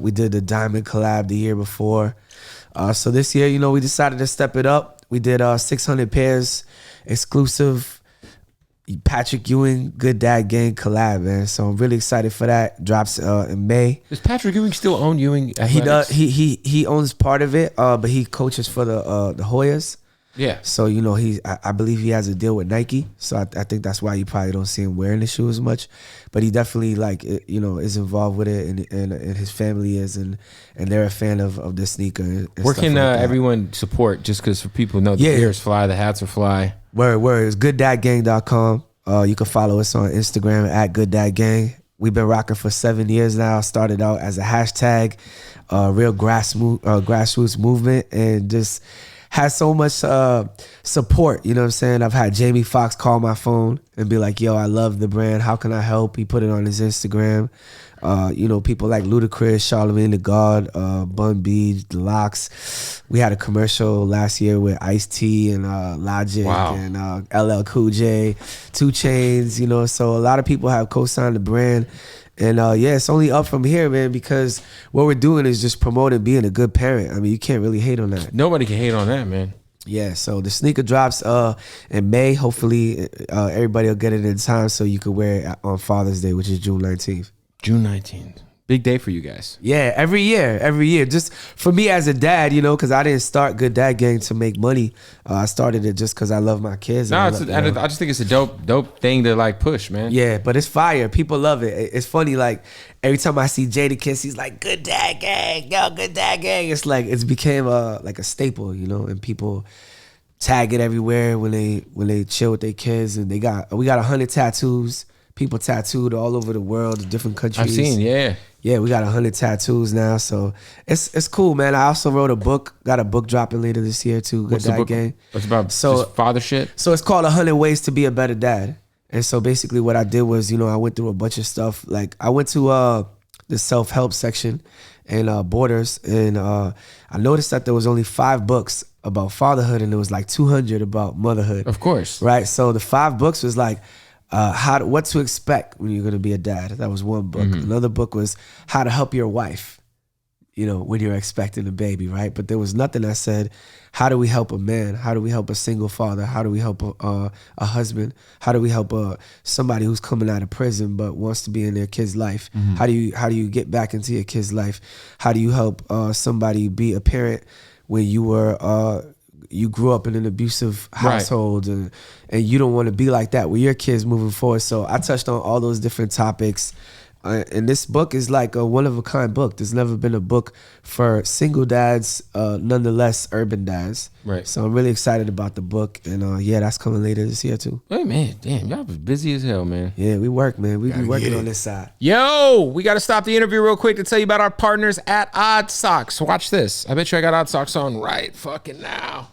We did the Diamond collab the year before. So this year, we decided to step it up. We did 600 pairs exclusive Patrick Ewing Good Dad Gang collab, man. So I'm really excited for that. Drops in May. Does Patrick Ewing still own Ewing Athletics? He does. He owns part of it, but he coaches for the Hoyas. Yeah. So I believe he has a deal with Nike. So I think that's why you probably don't see him wearing the shoe as much. But he definitely is involved with it, and his family is, and they're a fan of this sneaker. And Where stuff can like that. everyone support? Just because for people know the ears fly, the hats are fly. Word. It's gooddadgang.com. You can follow us on Instagram at gooddadgang. We've been rocking for 7 years now. Started out as a hashtag, real grassroots movement, and just has so much support. You know what I'm saying? I've had Jamie Foxx call my phone and be like, yo, I love the brand. How can I help? He put it on his Instagram. People like Ludacris, Charlamagne the God, Bun B, The Locks. We had a commercial last year with Ice-T and Logic and LL Cool J, 2 Chainz, so a lot of people have co-signed the brand. And yeah, it's only up from here, man, because what we're doing is just promoting being a good parent. I mean, you can't really hate on that. Nobody can hate on that, man. Yeah, so the sneaker drops in May. Hopefully, everybody will get it in time so you can wear it on Father's Day, which is June 19th. June 19th. Big day for you guys. Yeah, every year. Just for me as a dad, you know, because I didn't start Good Dad Gang to make money. I started it just because I love my kids. I just think it's a dope thing to like push, man. Yeah, but it's fire. People love it. It's funny, like every time I see Jadakiss, he's like, Good Dad Gang, yo, Good Dad Gang. It's like it's became like a staple, you know, and people tag it everywhere when they chill with their kids, and we got 100 tattoos. People tattooed all over the world, different countries. I've seen, yeah. Yeah, we got 100 tattoos now, so it's cool, man. I also wrote a book, got a book dropping later this year too. Good Dad Gang. What's about just father shit? So it's called 100 Ways to Be a Better Dad. And so basically what I did was, you know, I went through a bunch of stuff. Like I went to the self-help section and Borders, and I noticed that there was only 5 books about fatherhood, and there was like 200 about motherhood. Of course. Right? So the 5 books was like, what to expect when you're going to be a dad. That was one book. Mm-hmm. Another book was how to help your wife, you know, when you're expecting a baby, right? But there was nothing that said, how do we help a man? How do we help a single father? How do we help a husband? How do we help somebody who's coming out of prison but wants to be in their kid's life? Mm-hmm. How do you get back into your kid's life? How do you help somebody be a parent when you were you grew up in an abusive household, and you don't want to be like that with your kids moving forward? So I touched on all those different topics. And this book is like a one-of-a-kind book. There's never been a book for single dads, nonetheless urban dads. Right. So I'm really excited about the book. And yeah, that's coming later this year too. Hey, man, damn, y'all was busy as hell, man. Yeah, we work, man. We be working on this side. Yo, we got to stop the interview real quick to tell you about our partners at Odd Socks. Watch this. I bet you I got Odd Socks on right fucking now.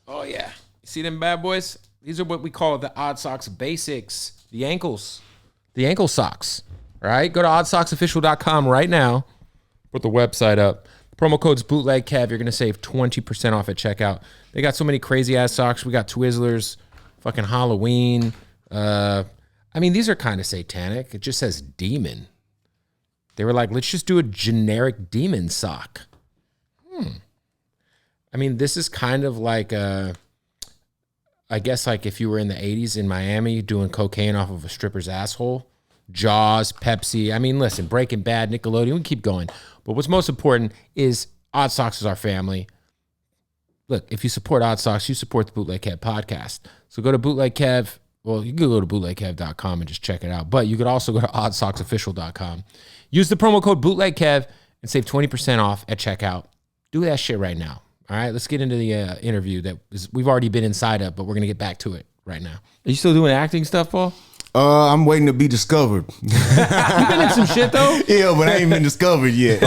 Oh, yeah. You see them bad boys? These are what we call the Odd Socks basics. The ankle socks. All right? Go to oddsocksofficial.com right now. Put the website up. The promo code's Bootleg Kev. You're going to save 20% off at checkout. They got so many crazy-ass socks. We got Twizzlers, fucking Halloween. I mean, these are kind of satanic. It just says demon. They were like, let's just do a generic demon sock. I mean, this is kind of like, I guess like if you were in the 80s in Miami doing cocaine off of a stripper's asshole. Jaws, Pepsi. I mean, listen, Breaking Bad, Nickelodeon, we keep going. But what's most important is Odd Socks is our family. Look, if you support Odd Socks, you support the Bootleg Kev Podcast. So go to Bootleg Kev. Well, you can go to bootlegkev.com and just check it out. But you could also go to oddsocksofficial.com. Use the promo code Bootleg Kev and save 20% off at checkout. Do that shit right now. All right, let's get into the interview that we've already been inside of, but we're going to get back to it right now. Are you still doing acting stuff, Paul? I'm waiting to be discovered. You been in some shit, though? Yeah, but I ain't been discovered yet.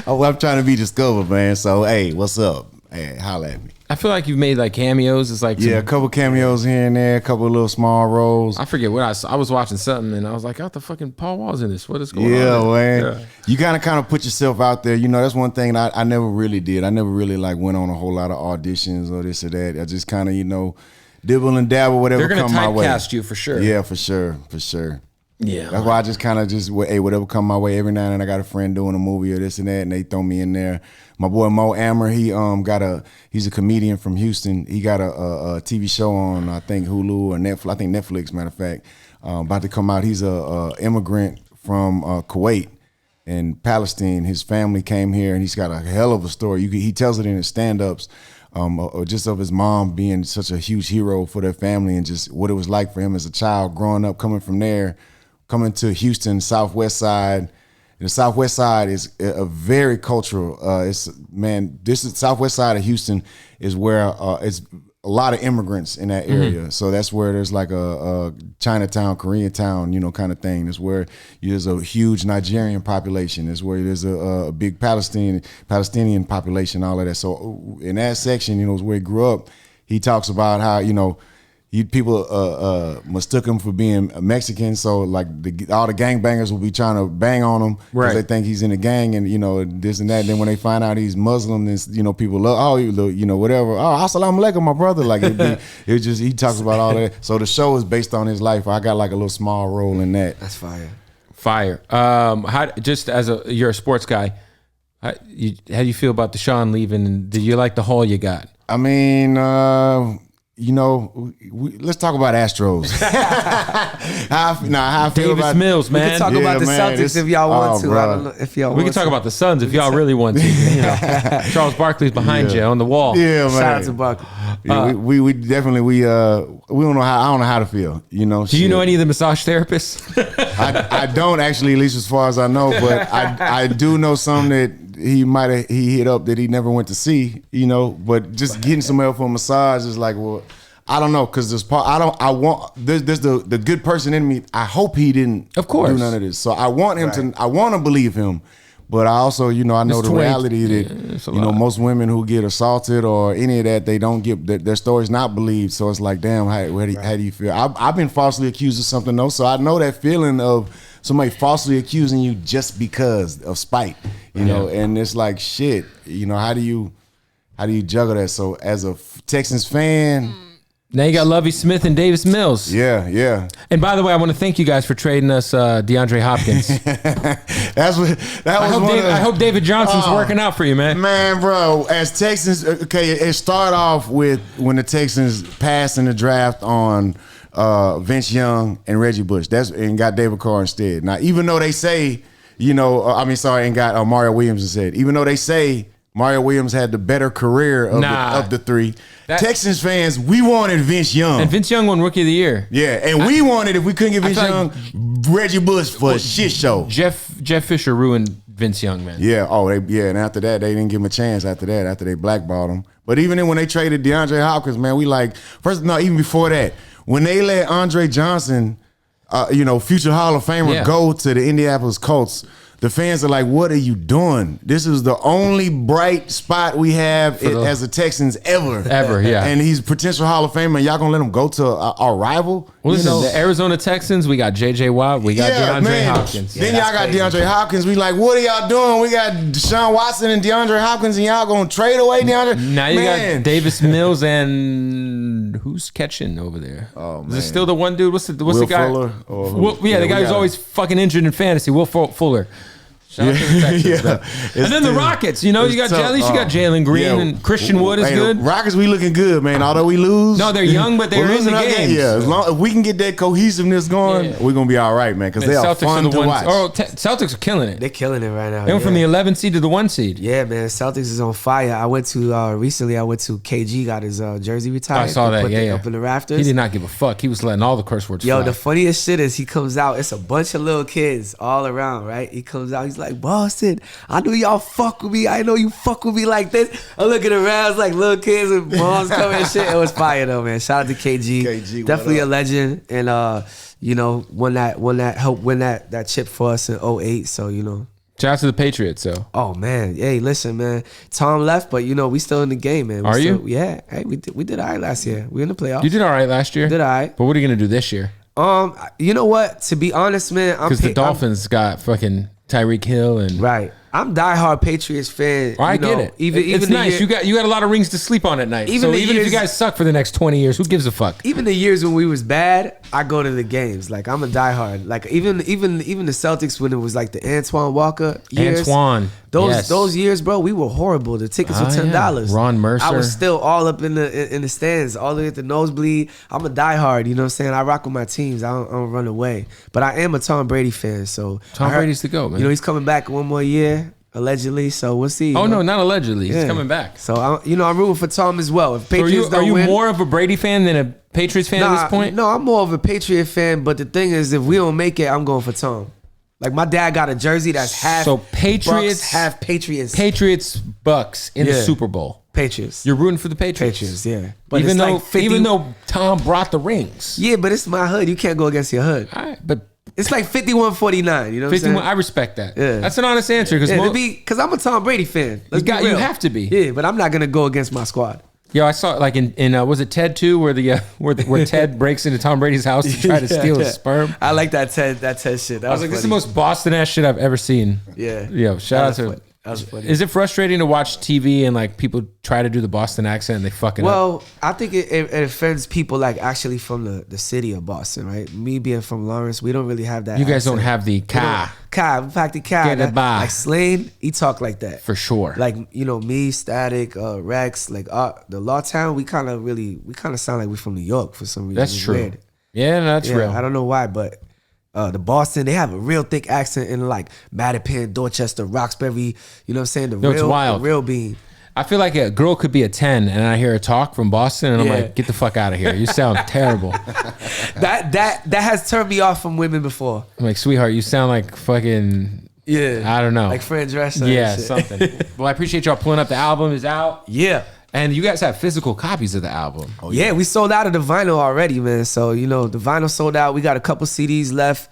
I'm trying to be discovered, man. So, hey, what's up? Hey, holla at me. I feel like you've made like cameos. It's like a couple cameos here and there, a couple of little small roles. I forget what I was watching something and I was like, "Oh, the fucking Paul Wall's in this. What is going on?" Yeah, man. Yeah. You gotta kind of put yourself out there. You know, that's one thing I never really did. I never really like went on a whole lot of auditions or this or that. I just kind of, you know, dibble and dabble, whatever come my way. They're gonna typecast you for sure. Yeah, for sure. Yeah, that's why I just kind of hey, whatever come my way. Every now and then I got a friend doing a movie or this and that, and they throw me in there. My boy Mo Amer, he's a comedian from Houston. He got a TV show on I think Hulu or Netflix. I think Netflix, matter of fact, about to come out. He's a immigrant from Kuwait and Palestine. His family came here, and he's got a hell of a story. He tells it in his stand-ups. Just of his mom being such a huge hero for their family, and just what it was like for him as a child growing up, coming from there, coming to Houston, Southwest Side. And the Southwest Side is a very cultural. This is Southwest Side of Houston is where it's a lot of immigrants in that area. Mm-hmm. So that's where there's like a Chinatown, Koreatown, you know, kind of thing. That's where there's a huge Nigerian population. That's where there's a big Palestinian population, all of that. So in that section, you know, is where he grew up. He talks about how, you know, people mistook him for being a Mexican, so like all the gangbangers will be trying to bang on him because they think he's in a gang, and you know this and that. And then when they find out he's Muslim, then you know people love you know whatever. Oh, assalamu alaikum, my brother. Like it just he talks about all that. So the show is based on his life. I got like a little small role in that. That's fire. Fire. How just as you're a sports guy, how do you feel about Deshaun leaving? Do you like the haul you got? I mean, let's talk about Astros. how I feel Davis about Mills, man. We can talk about the Celtics if y'all want to. I don't know if y'all. We can talk about the Suns if y'all really want to. You know, Charles Barkley's behind you on the wall. Yeah, man. Shout out to Barkley. Yeah, we definitely we don't know how I don't know how to feel. You know. Do you know any of the massage therapists? I don't actually, at least as far as I know, but I do know some that he hit up that he never went to see. You know, but just getting some help for a massage is like, well, I don't know, because there's the good person in me. I hope he didn't do none of this. So I want him I want to believe him. But I also, I know the reality that, most women who get assaulted or any of that, they don't get, their story's not believed. So it's like, damn, how do you feel? I've been falsely accused of something though. So I know that feeling of somebody falsely accusing you just because of spite, you know, and it's like, shit, how do you juggle that? So as a Texans fan, now you got Lovie Smith and Davis Mills. Yeah. And by the way, I want to thank you guys for trading us DeAndre Hopkins. I hope David Johnson's working out for you, man. Man, bro, as Texans, okay, it started off with when the Texans passed in the draft on Vince Young and Reggie Bush. And got David Carr instead. Now, even though they say, and got Mario Williams instead. Even though they say Mario Williams had the better career of the three. Texans fans, we wanted Vince Young. And Vince Young won Rookie of the Year. Yeah, and we wanted, if we couldn't get Vince Young, Reggie Bush for a shit show. Jeff Fisher ruined Vince Young, man. Yeah, and after that, they didn't give him a chance after they blackballed him. But even then, when they traded DeAndre Hopkins, man, even before that, when they let Andre Johnson, future Hall of Famer, go to the Indianapolis Colts, the fans are like, what are you doing? This is the only bright spot we have as the Texans ever. Ever, yeah. And he's a potential Hall of Famer, and y'all gonna let him go to our rival? Well, listen, the Arizona Texans, we got J.J. Watt, we got DeAndre Hopkins. Then y'all got DeAndre Hopkins. We like, what are y'all doing? We got Deshaun Watson and DeAndre Hopkins, and y'all gonna trade away DeAndre? Now you got Davis Mills and who's catching over there? Oh, man. Is it still the one dude? What's the guy? Fuller? The guy who's always fucking injured in fantasy, Will Fuller. Shout out to the Texans, and then the Rockets, you got at least you got Jalen Green and Christian Wood is good. Rockets, we looking good, man. Although we lose, no, they're young, but they're in the games. Yeah, if we can get that cohesiveness going, we're gonna be all right, man. Because they are fun to watch. Celtics are killing it. They're killing it right now. They went from the 11 seed to the 1 seed. Yeah, man. Celtics is on fire. I went to KG got his jersey retired. I saw that. Up in the rafters. He did not give a fuck. He was letting all the curse words fly. The funniest shit is he comes out. It's a bunch of little kids all around, right? He comes out. He's like, Boston, I knew y'all fuck with me. I know you fuck with me like this. I'm looking around, it's like little kids with moms coming and shit. It was fire though, man. Shout out to KG. Definitely a legend. And won that chip for us in 08. So, Shout out to the Patriots, though. Oh man, hey, listen, man. Tom left, but we still in the game, man. You? Yeah. Hey, we did all right last year. We in the playoffs. You did all right last year. Did all right. But what are you gonna do this year? You know what? To be honest, man, because the Dolphins got fucking Tyreek Hill and right. I'm diehard Patriots fan. I get it. Even it's nice. You got a lot of rings to sleep on at night. Even if you guys suck for the next 20 years, who gives a fuck? Even the years when we was bad, I go to the games. Like I'm a diehard. Like even the Celtics when it was like the Antoine Walker years. Those years, bro, we were horrible. The tickets were $10. Yeah. Ron Mercer. I was still all up in the stands, all the way at the nosebleed. I'm a diehard. You know what I'm saying? I rock with my teams. I don't run away. But I am a Tom Brady fan. So Tom Brady's the GOAT, man. He's coming back one more year. Allegedly, so we'll see. Oh no, not allegedly. He's coming back. So I'm rooting for Tom as well. If Patriots are you more of a Brady fan than a Patriots fan at this point? No, I'm more of a Patriot fan. But the thing is, if we don't make it, I'm going for Tom. Like my dad got a jersey that's half Patriots, Bucks, half Patriots. Patriots Bucks in the Super Bowl. Patriots. You're rooting for the Patriots. Patriots, yeah. But even though Tom brought the rings. Yeah, but it's my hood. You can't go against your hood. All right, but. It's like 51-49, you know what I'm saying? I respect that. Yeah. That's an honest answer. Because I'm a Ted Brady fan. You have to be. Yeah, but I'm not going to go against my squad. Yo, I saw like in was it Ted 2 where where Ted breaks into Tom Brady's house to try to steal his sperm? I like that Ted shit. I was like, this is the most Boston ass shit I've ever seen. Yeah. Yo, shout out to That was funny. Is it frustrating to watch TV and like people try to do the Boston accent and they fucking up? Well, I think it offends people like actually from the city of Boston, right? Me being from Lawrence, we don't really have that. You guys accent. don't have the ka. In fact, the ka. Get it by. Like Slane, he talk like that. For sure. Like, you know, me, Static, Rex, like the Lawtown, we kind of sound like we're from New York for some reason. That's It's true. weird. Yeah, that's real. I don't know why, but the Boston, they have a real thick accent in like Mattapan, Dorchester, Roxbury. You know what I'm saying? It's wild. The real bean. I feel like a girl could be a 10 and I hear her talk from Boston and I'm like, get the fuck out of here. You sound terrible. That has turned me off from women before. I'm like, sweetheart, you sound like fucking, I don't know. Like Fran Drescher. Yeah, something. Well, I appreciate y'all pulling up. The album is out. Yeah. And you guys have physical copies of the album. Oh, yeah, we sold out of the vinyl already, man. So, you know, the vinyl sold out. We got a couple CDs left.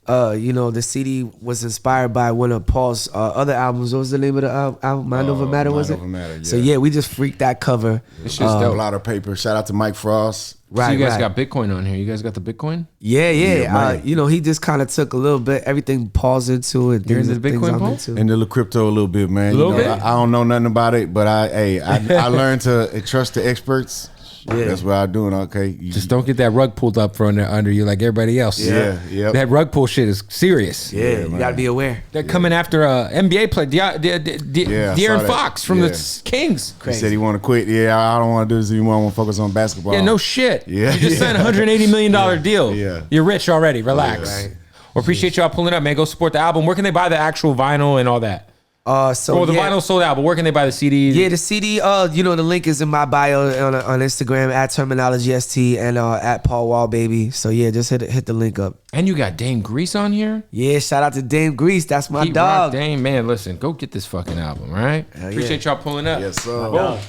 You know, the CD was inspired by one of Paul's other albums. What was the name of the album? Mind Over Matter, was it? Mind Over Matter, yeah. So, yeah, we just freaked that cover. It's just dope. A lot of paper. Shout out to Mike Frost. Right, so you guys got Bitcoin on here. You guys got the Bitcoin? Yeah. You know, he just kind of took a little bit, everything Paul's into it. You're into the Bitcoin, Paul? And the crypto a little bit, man. A little bit? I don't know nothing about it, but I learned to trust the experts. Yeah. That's what I'm doing. Okay, just don't get that rug pulled up from under you like everybody else. Yeah. That rug pull shit is serious. Yeah, you gotta be aware. They're coming after a NBA player, De'Aaron Fox from the Kings. He said he want to quit. Yeah, I don't want to do this anymore. I want to focus on basketball. Yeah, no shit. Yeah, you just signed a $180 million deal. Yeah, you're rich already. Relax. Right. Well, appreciate y'all pulling up, man. Go support the album. Where can they buy the actual vinyl and all that? The vinyl sold out, but where can they buy the CDs? Yeah, the CD, you know, the link is in my bio on Instagram at Termanology ST and at Paul Wall, baby. So yeah, just hit the link up. And you got Dame Grease on here? Yeah, shout out to Dame Grease. That's my dog. Dame, man, listen, go get this fucking album, all right? Appreciate y'all pulling up. Yes, sir. Boom.